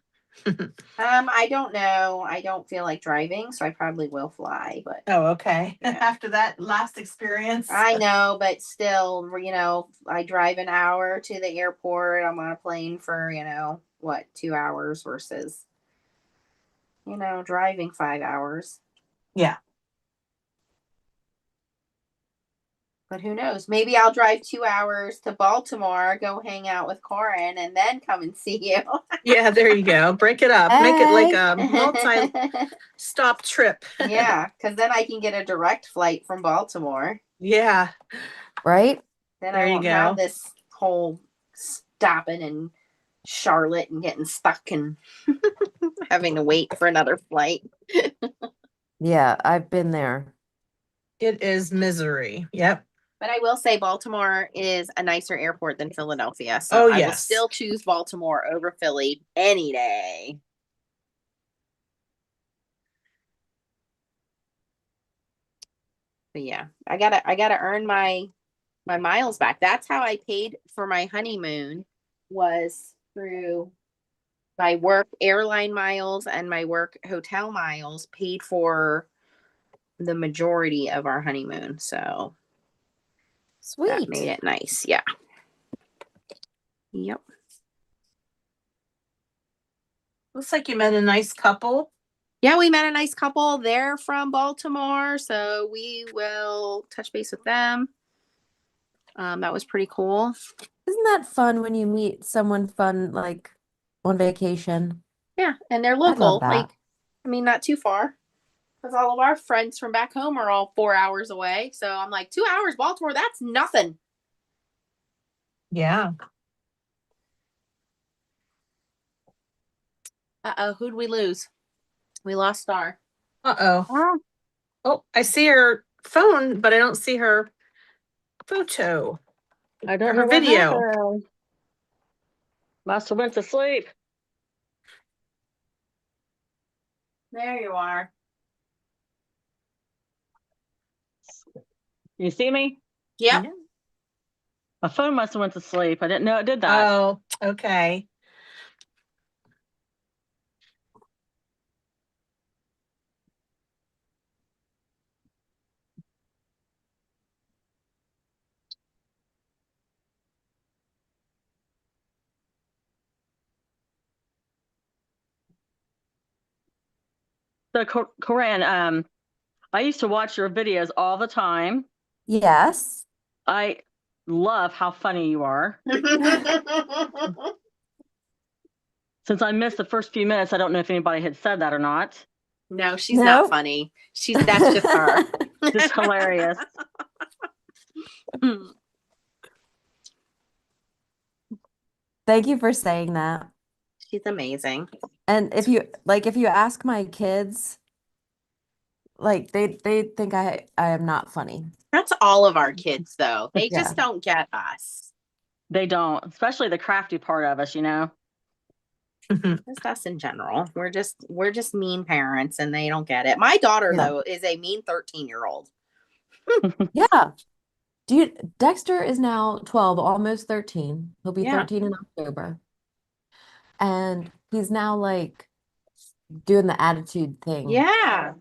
[SPEAKER 2] I don't know. I don't feel like driving, so I probably will fly, but
[SPEAKER 1] Oh, okay.
[SPEAKER 2] Yeah.
[SPEAKER 1] After that last experience.
[SPEAKER 2] I know, but still, I drive an hour to the airport. I'm on a plane for, 2 hours versus, driving 5 hours.
[SPEAKER 1] Yeah.
[SPEAKER 2] But who knows? Maybe I'll drive 2 hours to Baltimore, go hang out with Corin, and then come and see you.
[SPEAKER 1] Yeah, there you go. Break it up. Make it like
[SPEAKER 3] Hey.
[SPEAKER 1] a multi-stop trip.
[SPEAKER 2] Yeah, because then I can get a direct flight from Baltimore.
[SPEAKER 1] Yeah.
[SPEAKER 3] Right?
[SPEAKER 2] Then
[SPEAKER 1] There
[SPEAKER 2] I
[SPEAKER 1] you
[SPEAKER 2] won't have
[SPEAKER 1] go.
[SPEAKER 2] this whole stopping in Charlotte and getting stuck and having to wait for another flight.
[SPEAKER 3] Yeah, I've been there.
[SPEAKER 1] It is misery. Yep.
[SPEAKER 2] But I will say Baltimore is a nicer airport than Philadelphia. So
[SPEAKER 1] Oh,
[SPEAKER 2] I will
[SPEAKER 1] yes.
[SPEAKER 2] still choose Baltimore over Philly any day. But yeah, I gotta earn my miles back. That's how I paid for my honeymoon, was through my work airline miles, and my work hotel miles paid for the majority of our honeymoon. So that
[SPEAKER 3] Sweet.
[SPEAKER 2] made it nice. Yeah. Yep.
[SPEAKER 1] Looks like you met a nice couple.
[SPEAKER 2] Yeah, we met a nice couple. They're from Baltimore, so we will touch base with them. That was pretty cool.
[SPEAKER 3] Isn't that fun when you meet someone fun like on vacation?
[SPEAKER 2] Yeah, and they're
[SPEAKER 3] I love
[SPEAKER 2] local.
[SPEAKER 3] that.
[SPEAKER 2] Not too far. Because all of our friends from back home are all 4 hours away. So I'm like, 2 hours, Baltimore, that's nothing.
[SPEAKER 1] Yeah.
[SPEAKER 2] Uh-oh, who'd we lose? We lost Star.
[SPEAKER 1] Uh-oh. Oh, I see her phone, but I don't see her photo.
[SPEAKER 4] I don't
[SPEAKER 1] Her
[SPEAKER 4] know what
[SPEAKER 1] video.
[SPEAKER 4] happened. Must have went to sleep.
[SPEAKER 2] There you are.
[SPEAKER 4] You see me?
[SPEAKER 2] Yep.
[SPEAKER 1] Yeah.
[SPEAKER 4] My phone must have went to sleep. I didn't know it did that.
[SPEAKER 1] Oh, okay.
[SPEAKER 4] So, Corinne, I used to watch your videos all the time.
[SPEAKER 3] Yes.
[SPEAKER 4] I love how funny you are. Since I missed the first few minutes, I don't know if anybody had said that or not.
[SPEAKER 2] No, she's
[SPEAKER 3] No.
[SPEAKER 2] not funny. That's just her.
[SPEAKER 4] Just hilarious.
[SPEAKER 3] Thank you for saying that.
[SPEAKER 2] She's amazing.
[SPEAKER 3] And if you ask my kids, like they think I am not funny.
[SPEAKER 2] That's all of our kids, though. They
[SPEAKER 3] Yeah.
[SPEAKER 2] just don't get us.
[SPEAKER 4] They don't, especially the crafty part of us, you know.
[SPEAKER 2] Just us in general. We're just mean parents, and they don't get it. My daughter,
[SPEAKER 3] Yeah.
[SPEAKER 2] though, is a mean 13-year-old.
[SPEAKER 3] Yeah. Dexter is now 12, almost 13. He'll be
[SPEAKER 2] Yeah.
[SPEAKER 3] 13 in October. And he's now like doing the attitude thing.
[SPEAKER 2] Yeah.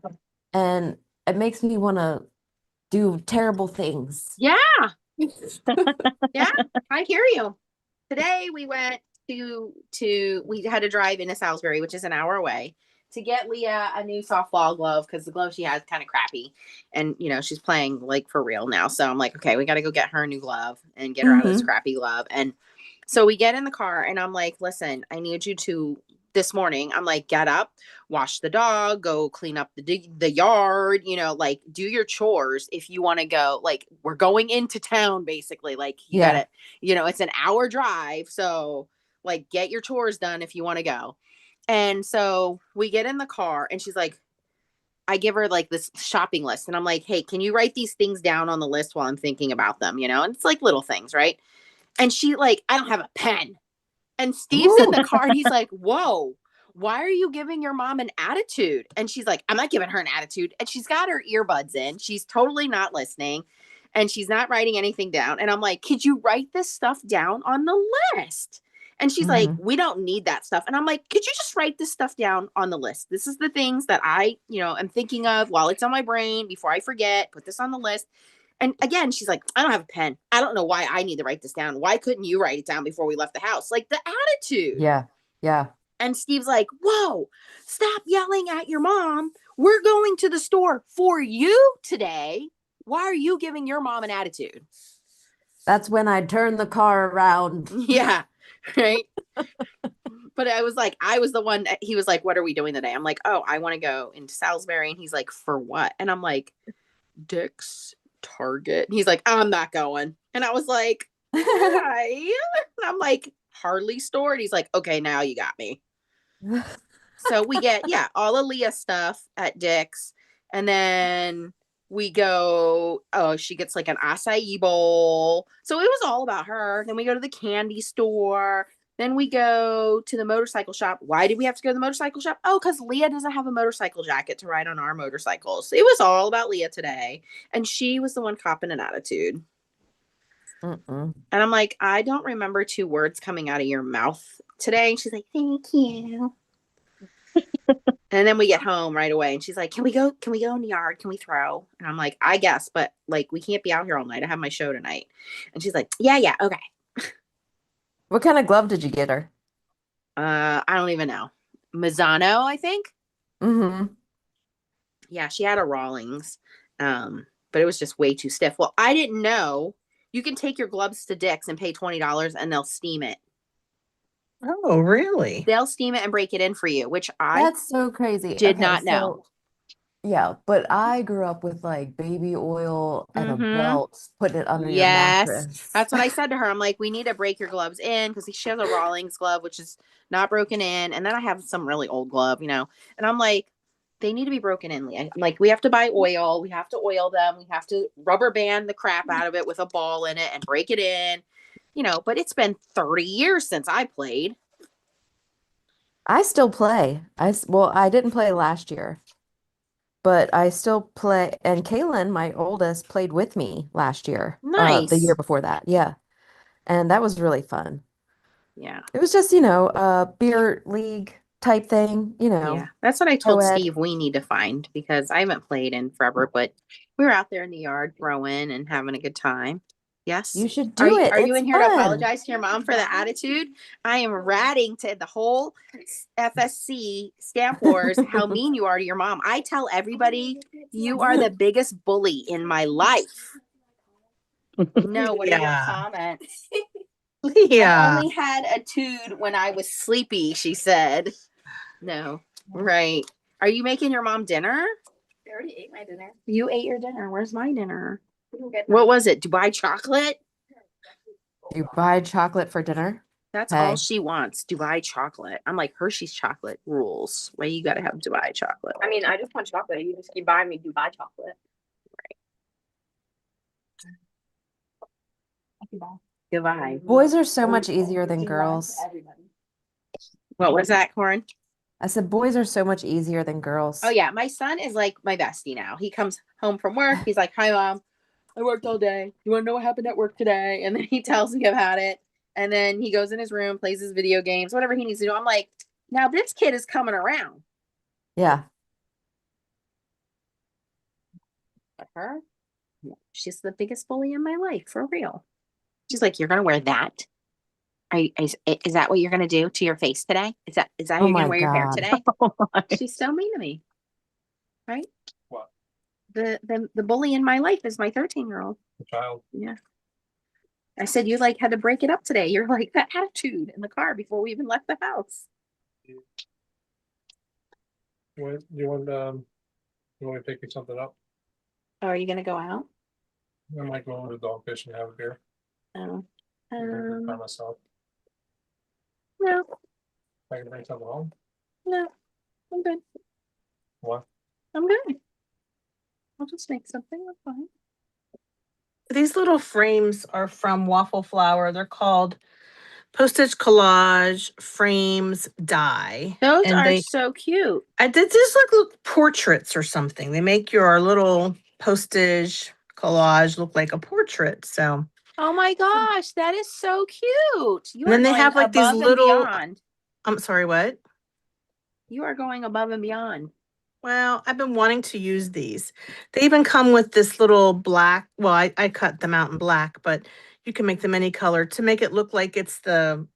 [SPEAKER 3] And it makes me want to do terrible things.
[SPEAKER 2] Yeah. Yeah. I hear you. Today we went we had to drive into Salisbury, which is an hour away, to get Leah a new softball glove, because the glove she has kind of crappy, and she's playing like for real now. So I'm like, okay, we got to go get her a new glove and get her out of this crappy glove. And so we get in the car, and I'm like, listen, I need you to, this morning, I'm like, get up, wash the dog, go clean up the yard, like do your chores if you want to go. Like, we're going into town, basically. Like, you
[SPEAKER 3] Yeah.
[SPEAKER 2] gotta, it's an hour drive, so like get your chores done if you want to go. And so we get in the car, and she's like, I give her like this shopping list, and I'm like, hey, can you write these things down on the list while I'm thinking about them, and it's like little things, right? And she like, I don't have a pen. And Steve's in the car, and he's like, whoa, why are you giving your mom an attitude? And she's like, I'm not giving her an attitude. And she's got her earbuds in. She's totally not listening, and she's not writing anything down. And I'm like, could you write this stuff down on the list? And she's like, we don't need that stuff. And I'm like, could you just write this stuff down on the list? This is the things that I, am thinking of while it's on my brain before I forget. Put this on the list. And again, she's like, I don't have a pen. I don't know why I need to write this down. Why couldn't you write it down before we left the house? Like the attitude.
[SPEAKER 3] Yeah. Yeah.
[SPEAKER 2] And Steve's like, whoa, stop yelling at your mom. We're going to the store for you today. Why are you giving your mom an attitude?
[SPEAKER 3] That's when I turn the car around.
[SPEAKER 2] Yeah. Right. But I was the one that he was like, what are we doing today? I'm like, oh, I want to go into Salisbury. And he's like, for what? And I'm like, Dick's, Target. And he's like, I'm not going. And I was like, why? And I'm like, Hardly store. And he's like, okay, now you got me. So we get, all of Leah's stuff at Dick's. And then we go, she gets like an acai bowl. So it was all about her. Then we go to the candy store. Then we go to the motorcycle shop. Why did we have to go to the motorcycle shop? Oh, because Leah doesn't have a motorcycle jacket to ride on our motorcycles. It was all about Leah today. And she was the one copping an attitude. And I'm like, I don't remember 2 words coming out of your mouth today. And she's like, thank you. And then we get home right away. And she's like, can we go in the yard? Can we throw? And I'm like, I guess, but like, we can't be out here all night. I have my show tonight. And she's like, yeah, okay.
[SPEAKER 3] What kind of glove did you get her?
[SPEAKER 2] I don't even know. Mazzano, I think. Yeah, she had a Rawlings. But it was just way too stiff. Well, I didn't know you can take your gloves to Dick's and pay $20 and they'll steam it.
[SPEAKER 1] Oh, really?
[SPEAKER 2] They'll steam it and break it in for you, which
[SPEAKER 3] That's so crazy.
[SPEAKER 2] did not know.
[SPEAKER 3] Yeah, but I grew up with like baby oil and a belt, putting it under your mattress.
[SPEAKER 2] That's what I said to her. I'm like, we need to break your gloves in because she has a Rawlings glove, which is not broken in. And then I have some really old glove, and I'm like, they need to be broken in, Leah. I'm like, we have to buy oil. We have to oil them. We have to rubber band the crap out of it with a ball in it and break it in, but it's been 30 years since I played.
[SPEAKER 3] I still play. I didn't play last year, but I still play. And Kaylin, my oldest, played with me last year.
[SPEAKER 2] Nice.
[SPEAKER 3] The year before that. Yeah. And that was really fun.
[SPEAKER 2] Yeah.
[SPEAKER 3] It was just, a beer league type thing,
[SPEAKER 2] Yeah. That's what I told
[SPEAKER 3] co-ed.
[SPEAKER 2] Steve we need to find because I haven't played in forever, but we were out there in the yard throwing and having a good time. Yes.
[SPEAKER 3] You should do it.
[SPEAKER 2] Are you
[SPEAKER 3] It's
[SPEAKER 2] in here to
[SPEAKER 3] fun.
[SPEAKER 2] apologize to your mom for the attitude? I am ratting to the whole FSC Stamp Wars how mean you are to your mom. I tell everybody you are the biggest bully in my life. No, what are your comments?
[SPEAKER 1] Yeah.
[SPEAKER 2] I only had a tude when I was sleepy, she said. No. Right. Are you making your mom dinner?
[SPEAKER 5] I already ate my dinner.
[SPEAKER 2] You ate your dinner. Where's my dinner? What was it? Dubai chocolate?
[SPEAKER 3] Dubai chocolate for dinner?
[SPEAKER 2] That's all she wants. Dubai chocolate. I'm like, Hershey's chocolate rules. Why you gotta have Dubai chocolate?
[SPEAKER 5] I mean, I just want chocolate. You just keep buying me Dubai chocolate.
[SPEAKER 2] Right. Goodbye.
[SPEAKER 3] Boys are so much easier than girls.
[SPEAKER 2] What was that, Corin?
[SPEAKER 3] I said boys are so much easier than girls.
[SPEAKER 2] Oh yeah, my son is like my bestie now. He comes home from work. He's like, hi mom, I worked all day. You want to know what happened at work today? And then he tells me about it. And then he goes in his room, plays his video games, whatever he needs to do. I'm like, now this kid is coming around.
[SPEAKER 3] Yeah.
[SPEAKER 2] But her, she's the biggest bully in my life, for real. She's like, you're gonna wear that? Is that what you're gonna do to your face today? Is that how you're gonna wear your hair today? She's so mean to me. Right?
[SPEAKER 6] What?
[SPEAKER 2] The bully in my life is my 13-year-old.
[SPEAKER 6] The child.
[SPEAKER 2] Yeah. I said, you like had to break it up today. You're like that attitude in the car before we even left the house.
[SPEAKER 6] You want to take me something up?
[SPEAKER 2] Oh, are you gonna go out?
[SPEAKER 6] I might go over to Dogfish and have a beer.
[SPEAKER 2] Oh.
[SPEAKER 6] By myself.
[SPEAKER 2] No,
[SPEAKER 6] I can bring something home.
[SPEAKER 2] no. I'm good.
[SPEAKER 6] What?
[SPEAKER 2] I'm good. I'll just make something. That's fine.
[SPEAKER 1] These little frames are from Waffleflower. They're called Postage Collage Frames Die.
[SPEAKER 2] Those
[SPEAKER 1] And
[SPEAKER 2] are so cute.
[SPEAKER 1] I did just like little portraits or something. They make your little postage collage look like a portrait. So
[SPEAKER 2] Oh my gosh, that is so cute. You
[SPEAKER 1] And then
[SPEAKER 2] are
[SPEAKER 1] they
[SPEAKER 2] going
[SPEAKER 1] have like these
[SPEAKER 2] above and
[SPEAKER 1] little,
[SPEAKER 2] beyond.
[SPEAKER 1] I'm sorry, what?
[SPEAKER 2] You are going above and beyond.
[SPEAKER 1] Well, I've been wanting to use these. They even come with this little black, well, I cut them out in black, but you can make them any color to make it look like it's the,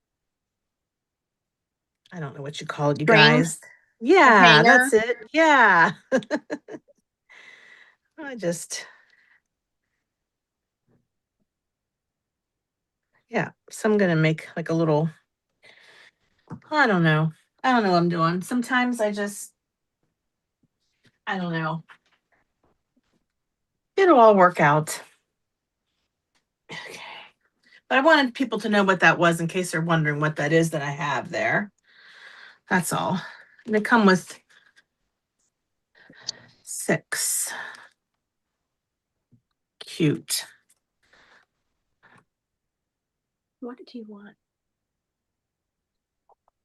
[SPEAKER 1] I don't know what you call it, you
[SPEAKER 2] String?
[SPEAKER 1] guys. Yeah,
[SPEAKER 2] hanger?
[SPEAKER 1] that's it. Yeah. I just, yeah. So I'm gonna make like a little, I don't know. I don't know what I'm doing. Sometimes I just, I don't know. It'll all work out. Okay. But I wanted people to know what that was in case they're wondering what that is that I have there. That's all. And they come with 6. Cute.
[SPEAKER 2] What do you want?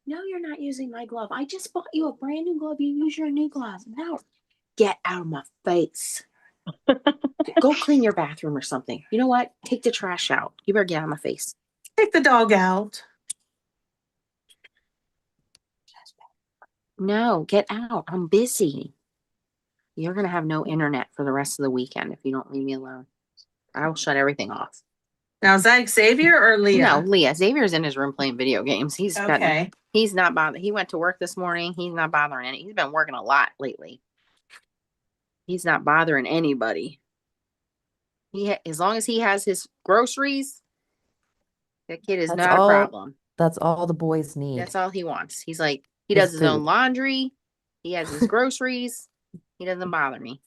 [SPEAKER 2] No, you're not using my glove. I just bought you a brand new glove. You use your new glove. Now, get out of my face. Go clean your bathroom or something. You know what? Take the trash out. You better get out of my face.
[SPEAKER 1] Take the dog out.
[SPEAKER 2] No, get out. I'm busy. You're going to have no internet for the rest of the weekend if you don't leave me alone. I will shut everything off.
[SPEAKER 1] Now, is that Xavier or Leah?
[SPEAKER 2] No, Leah. Xavier's in his room playing video games. He's
[SPEAKER 1] Okay.
[SPEAKER 2] he's not bothering. He went to work this morning. He's not bothering any. He's been working a lot lately. He's not bothering anybody. As long as he has his groceries, that kid is
[SPEAKER 3] That's
[SPEAKER 2] not a
[SPEAKER 3] all-
[SPEAKER 2] problem.
[SPEAKER 3] That's all the boys need.
[SPEAKER 2] That's all he wants. He's like, he
[SPEAKER 3] His
[SPEAKER 2] does his own
[SPEAKER 3] food.
[SPEAKER 2] laundry. He has his groceries. He doesn't bother me.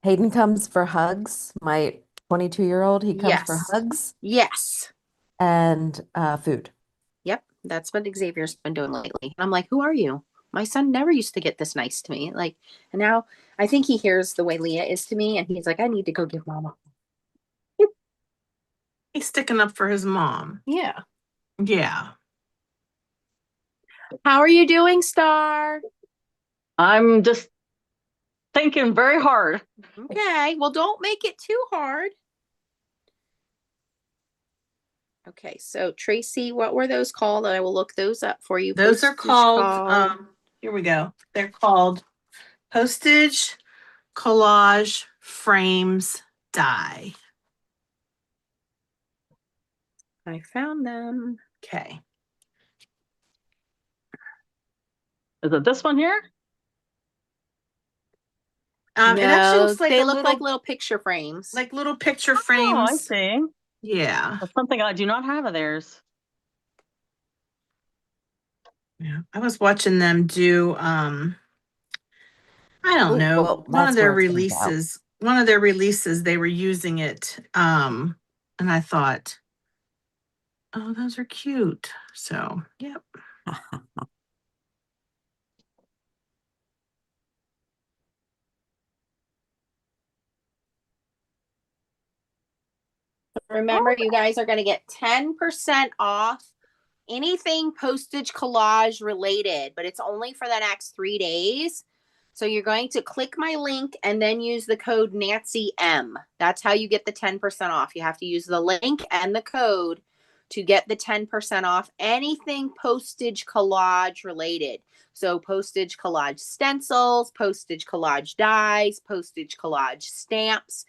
[SPEAKER 3] Hayden comes for hugs. My 22-year-old, he comes for
[SPEAKER 2] Yes.
[SPEAKER 3] hugs
[SPEAKER 2] Yes.
[SPEAKER 3] and food.
[SPEAKER 2] Yep. That's what Xavier's been doing lately. I'm like, who are you? My son never used to get this nice to me. Like, and now I think he hears the way Leah is to me, and he's like, I need to go give mama.
[SPEAKER 1] He's sticking up for his mom.
[SPEAKER 2] Yeah.
[SPEAKER 1] Yeah.
[SPEAKER 2] How are you doing, Star?
[SPEAKER 4] I'm just thinking very hard.
[SPEAKER 2] Okay. Well, don't make it too hard. Okay. So, Tracy, what were those called? I will look those up for you.
[SPEAKER 1] Those are
[SPEAKER 2] Postage
[SPEAKER 1] called, here we go. They're called Postage Collage Frames Die.
[SPEAKER 2] I found them.
[SPEAKER 1] Okay.
[SPEAKER 4] Is it this one here?
[SPEAKER 1] It actually looks like
[SPEAKER 2] they
[SPEAKER 1] a
[SPEAKER 2] look
[SPEAKER 1] little,
[SPEAKER 2] like little picture frames.
[SPEAKER 1] like little picture
[SPEAKER 4] Oh, I
[SPEAKER 1] frames.
[SPEAKER 4] see.
[SPEAKER 1] Yeah.
[SPEAKER 4] That's something I do not have of theirs.
[SPEAKER 1] Yeah. I was watching them do, I don't
[SPEAKER 3] Oh,
[SPEAKER 1] know,
[SPEAKER 3] well,
[SPEAKER 1] one of
[SPEAKER 3] that's
[SPEAKER 1] their
[SPEAKER 3] where it comes out.
[SPEAKER 1] releases. One of their releases, they were using it. And I thought, oh, those are cute. So, yep.
[SPEAKER 2] Remember, you guys are going to get 10% off anything postage collage related, but it's only for the next 3 days. So you're going to click my link and then use the code Nancy M. That's how you get the 10% off. You have to use the link and the code to get the 10% off anything postage collage related. So postage collage stencils, postage collage dies, postage collage stamps,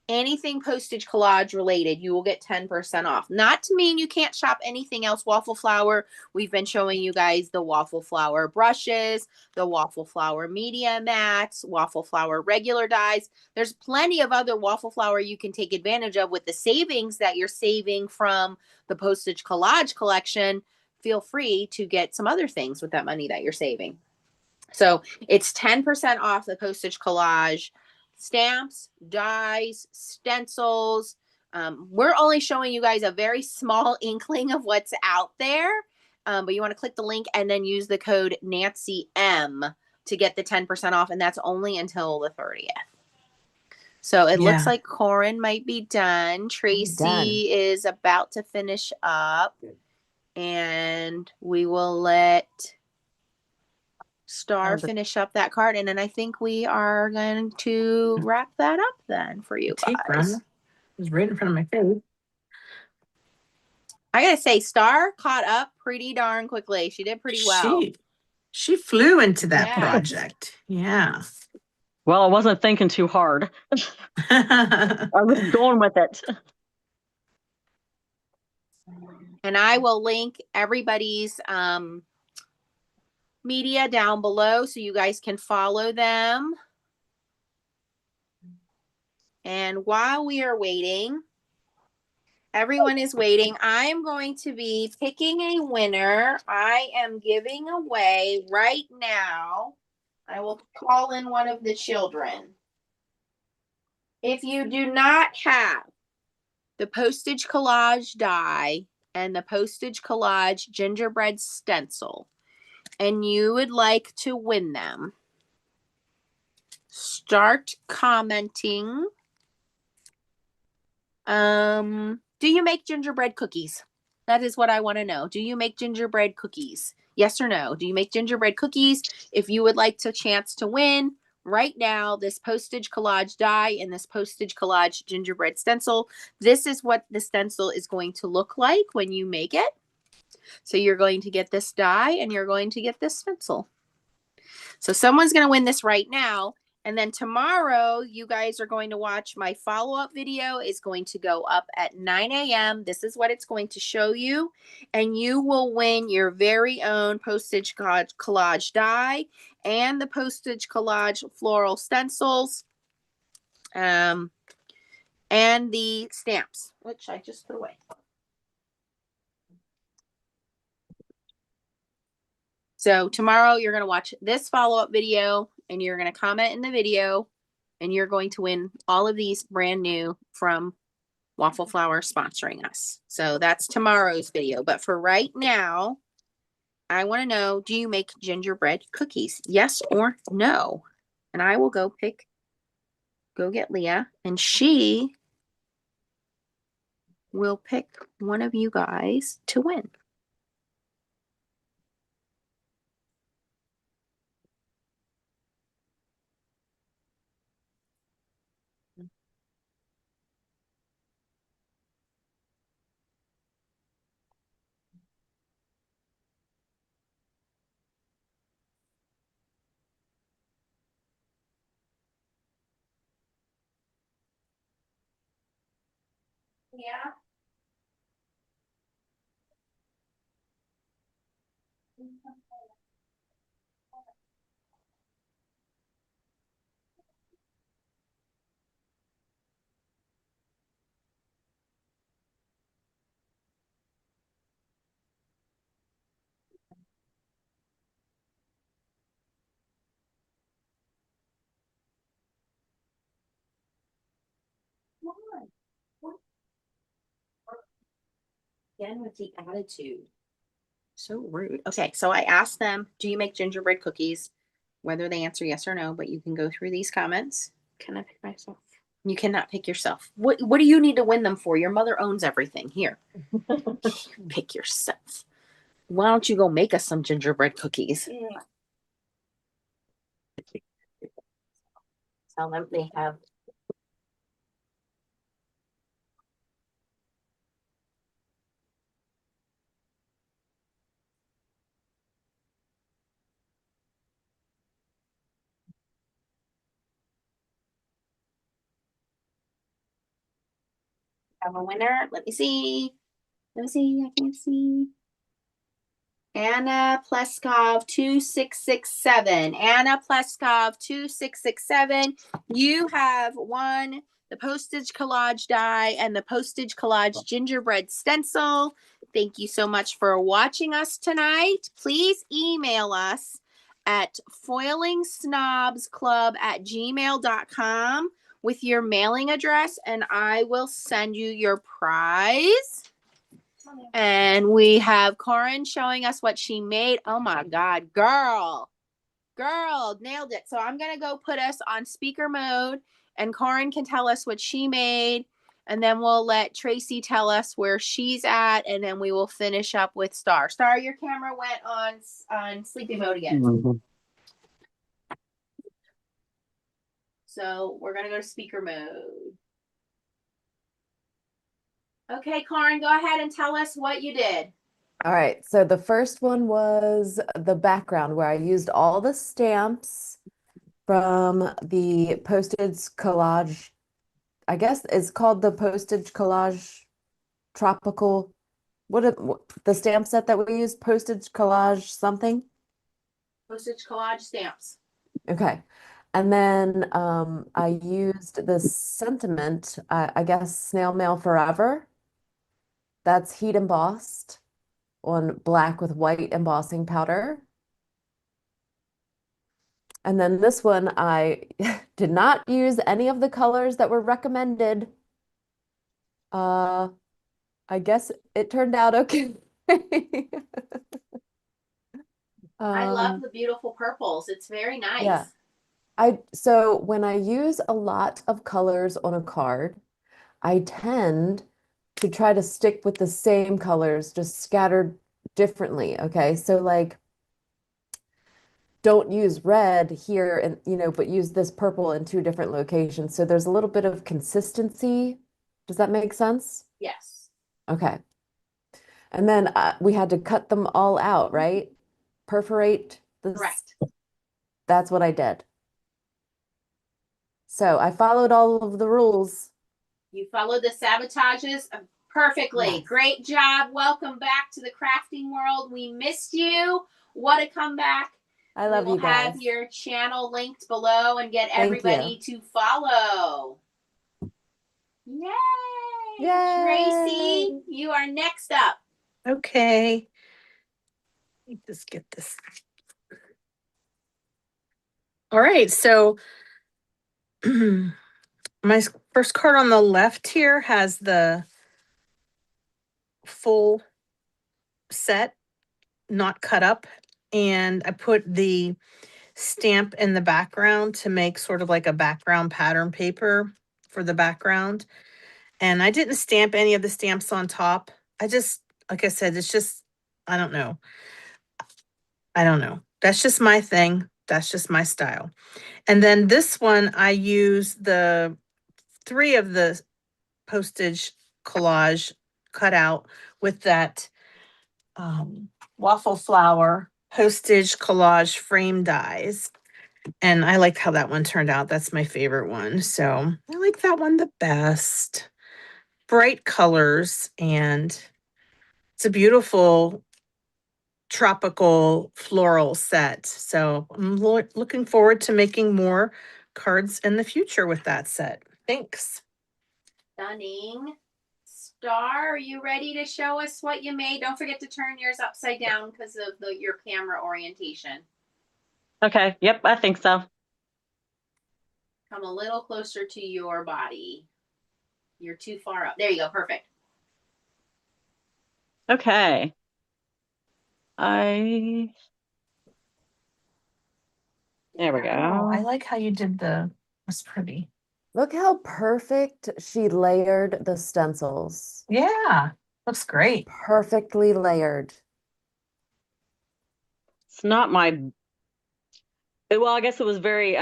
[SPEAKER 2] anything postage collage related, you will get 10% off. Not to mean you can't shop anything else. Waffleflower, we've been showing you guys the Waffleflower brushes, the Waffleflower media mats, Waffleflower regular dies. There's plenty of other Waffleflower you can take advantage of with the savings that you're saving from the postage collage collection. Feel free to get some other things with that money that you're saving. So it's 10% off the postage collage stamps, dies, stencils. We're only showing you guys a very small inkling of what's out there. But you want to click the link and then use the code Nancy M to get the 10% off. And that's only until the 30th. So it looks
[SPEAKER 1] Yeah.
[SPEAKER 2] like Corin might be done. Tracy is about to finish up. And we will let Star finish up that card, and then I think we are going to wrap that up then for you
[SPEAKER 1] Tape
[SPEAKER 2] guys.
[SPEAKER 1] run. It was right in front of my face.
[SPEAKER 2] I gotta say, Star caught up pretty darn quickly. She did pretty well.
[SPEAKER 1] She flew into that
[SPEAKER 2] Yeah.
[SPEAKER 1] project. Yeah.
[SPEAKER 4] Well, I wasn't thinking too hard. I was going with it.
[SPEAKER 2] And I will link everybody's media down below so you guys can follow them. And while we are waiting, everyone is waiting, I am going to be picking a winner. I am giving away right now. I will call in one of the children. If you do not have the Postage Collage die and the Postage Collage Gingerbread stencil, and you would like to win them, start commenting. Do you make gingerbread cookies? That is what I want to know. Do you make gingerbread cookies? Yes or no? Do you make gingerbread cookies? If you would like to chance to win right now, this Postage Collage die and this Postage Collage gingerbread stencil, this is what the stencil is going to look like when you make it. So you're going to get this die and you're going to get this stencil. So someone's going to win this right now. And then tomorrow, you guys are going to watch my follow-up video. Is going to go up at 9 a.m. This is what it's going to show you. And you will win your very own Postage Collage die and the Postage Collage floral stencils. And the stamps, which I just put away. So tomorrow, you're going to watch this follow-up video. And you're going to comment in the video, and you're going to win all of these brand new from Waffleflower sponsoring us. So that's tomorrow's video. But for right now, I want to know, do you make gingerbread cookies? Yes or no? And I will go get Leah, and she will pick one of you guys to win. Yeah. Again with the attitude. So rude. Okay, so I asked them, do you make gingerbread cookies? Whether they answer yes or no, but you can go through these comments. Can I pick myself? You cannot pick yourself. What do you need to win them for? Your mother owns everything. Here. Pick yourself. Why don't you go make us some gingerbread cookies? Yeah. Tell them they have. Have a winner. Let me see. I can't see. Anna Pleskov 2667. Anna Pleskov 2667. You have won the Postage Collage die and the Postage Collage gingerbread stencil. Thank you so much for watching us tonight. Please email us at foilingsnobsclub@gmail.com with your mailing address, and I will send you your prize. And we have Corin showing us what she made. Oh my God, girl, nailed it. So I'm going to go put us on speaker mode, and Corin can tell us what she made. And then we'll let Tracy tell us where she's at. And then we will finish up with Star. Star, your camera went on sleepy mode again.
[SPEAKER 4] Mm-hmm.
[SPEAKER 2] So we're going to go to speaker mode. Okay, Karen, go ahead and tell us what you did.
[SPEAKER 3] All right, so the first one was the background where I used all the stamps from the Postage Collage. I guess it's called the Postage Collage Tropical. The stamp set that we use? Postage Collage something?
[SPEAKER 2] Postage collage stamps.
[SPEAKER 3] Okay. And then I used the sentiment, I guess Snail Mail Forever. That's heat embossed on black with white embossing powder. And then this one, I did not use any of the colors that were recommended. I guess it turned out okay.
[SPEAKER 2] I love the beautiful purples. It's very nice.
[SPEAKER 3] Yeah. So when I use a lot of colors on a card, I tend to try to stick with the same colors, just scattered differently. Okay. So like don't use red here and but use this purple in two different locations. So there's a little bit of consistency. Does that make sense?
[SPEAKER 2] Yes.
[SPEAKER 3] Okay. And then we had to cut them all out, right? Perforate this.
[SPEAKER 2] Correct.
[SPEAKER 3] That's what I did. So I followed all of the rules.
[SPEAKER 2] You followed the sabotages perfectly.
[SPEAKER 3] Yes.
[SPEAKER 2] Great job. Welcome back to the crafting world. We missed you. What a comeback.
[SPEAKER 3] I love
[SPEAKER 2] We will
[SPEAKER 3] you guys.
[SPEAKER 2] have your channel linked below and get
[SPEAKER 3] Thank
[SPEAKER 2] everybody to follow. Yay!
[SPEAKER 3] Yay!
[SPEAKER 2] Tracy, you are next up.
[SPEAKER 1] Okay. Let me just get this. All right, so my first card on the left here has the full set, not cut up, and I put the stamp in the background to make sort of like a background pattern paper for the background. And I didn't stamp any of the stamps on top. I just, like I said, it's just, I don't know. That's just my thing. That's just my style. And then this one, I use the 3 of the postage collage cut out with that Waffleflower postage collage frame dies. And I like how that one turned out. That's my favorite one. So I like that one the best. Bright colors, and it's a beautiful tropical floral set. So I'm looking forward to making more cards in the future with that set. Thanks.
[SPEAKER 2] Stunning. Star, are you ready to show us what you made? Don't forget to turn yours upside down because of your camera orientation.
[SPEAKER 4] Okay. Yep, I think so.
[SPEAKER 2] Come a little closer to your body. You're too far up. There you go. Perfect.
[SPEAKER 4] Okay. There we go.
[SPEAKER 1] Oh, I like how you did that's pretty.
[SPEAKER 3] Look how perfect she layered the stencils.
[SPEAKER 1] Yeah, looks great.
[SPEAKER 3] Perfectly layered.
[SPEAKER 4] It's not my, well, I guess it was very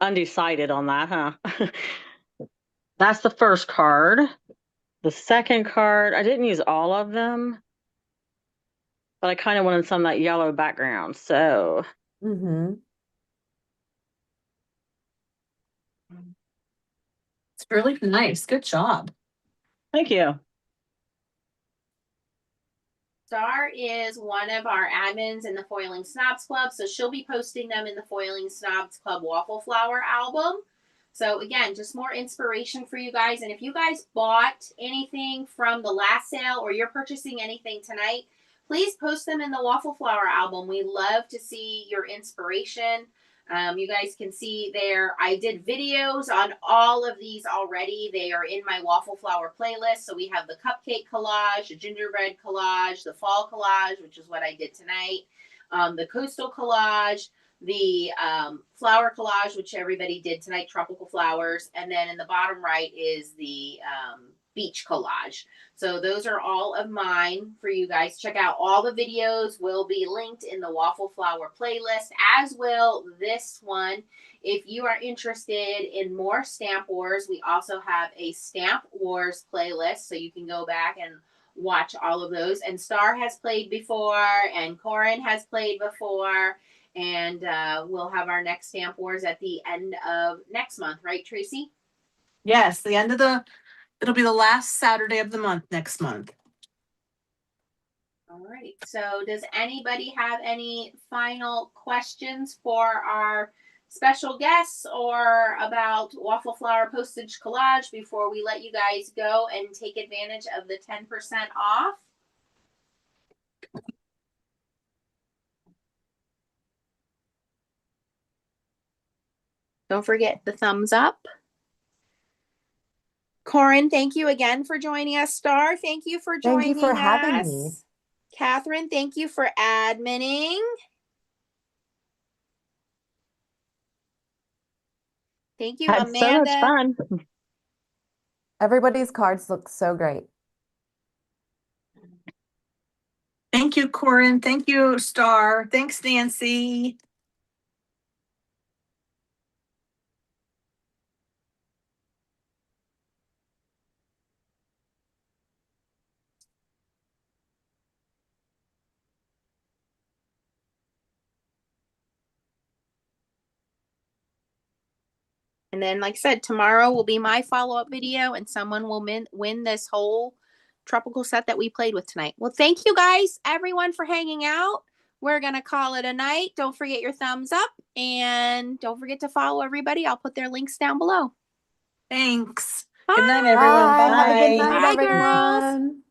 [SPEAKER 4] undecided on that, huh? That's the first card. The second card, I didn't use all of them, but I kind of wanted some of that yellow background. So
[SPEAKER 3] Mm-hmm.
[SPEAKER 1] It's really nice. Good job.
[SPEAKER 4] thank you.
[SPEAKER 2] Star is one of our admins in the Foiling Snobs Club, so she'll be posting them in the Foiling Snobs Club Waffleflower album. So again, just more inspiration for you guys. And if you guys bought anything from the last sale or you're purchasing anything tonight, please post them in the Waffleflower album. We love to see your inspiration. You guys can see there, I did videos on all of these already. They are in my Waffleflower playlist. So we have the cupcake collage, the gingerbread collage, the fall collage, which is what I did tonight, the coastal collage, the flower collage, which everybody did tonight, tropical flowers. And then in the bottom right is the beach collage. So those are all of mine for you guys. Check out all the videos will be linked in the Waffleflower playlist, as will this one. If you are interested in more Stamp Wars, we also have a Stamp Wars playlist, so you can go back and watch all of those. And Star has played before, and Corin has played before, and we'll have our next Stamp Wars at the end of next month, right, Tracy?
[SPEAKER 1] Yes, it'll be the last Saturday of the month next month.
[SPEAKER 2] All right. So does anybody have any final questions for our special guests or about Waffleflower Postage Collage before we let you guys go and take advantage of the 10% off? Don't forget the thumbs up. Corin, thank you again for joining us. Star, thank you for joining us.
[SPEAKER 3] Thank you for having me.
[SPEAKER 2] Catherine, thank you for adminning. Thank you,
[SPEAKER 4] Had
[SPEAKER 2] Amanda.
[SPEAKER 4] so much fun.
[SPEAKER 3] Everybody's cards look so great.
[SPEAKER 1] Thank you, Corin. Thank you, Star. Thanks, Nancy.
[SPEAKER 2] And then, like I said, tomorrow will be my follow-up video, and someone will win this whole tropical set that we played with tonight. Well, thank you guys, everyone, for hanging out. We're going to call it a night. Don't forget your thumbs up, and don't forget to follow everybody. I'll put their links down below.
[SPEAKER 1] Thanks.
[SPEAKER 2] Bye.
[SPEAKER 1] Good night, everyone.
[SPEAKER 3] Bye. Have a good
[SPEAKER 1] Bye.
[SPEAKER 3] night,
[SPEAKER 2] Bye, girls.
[SPEAKER 3] everyone.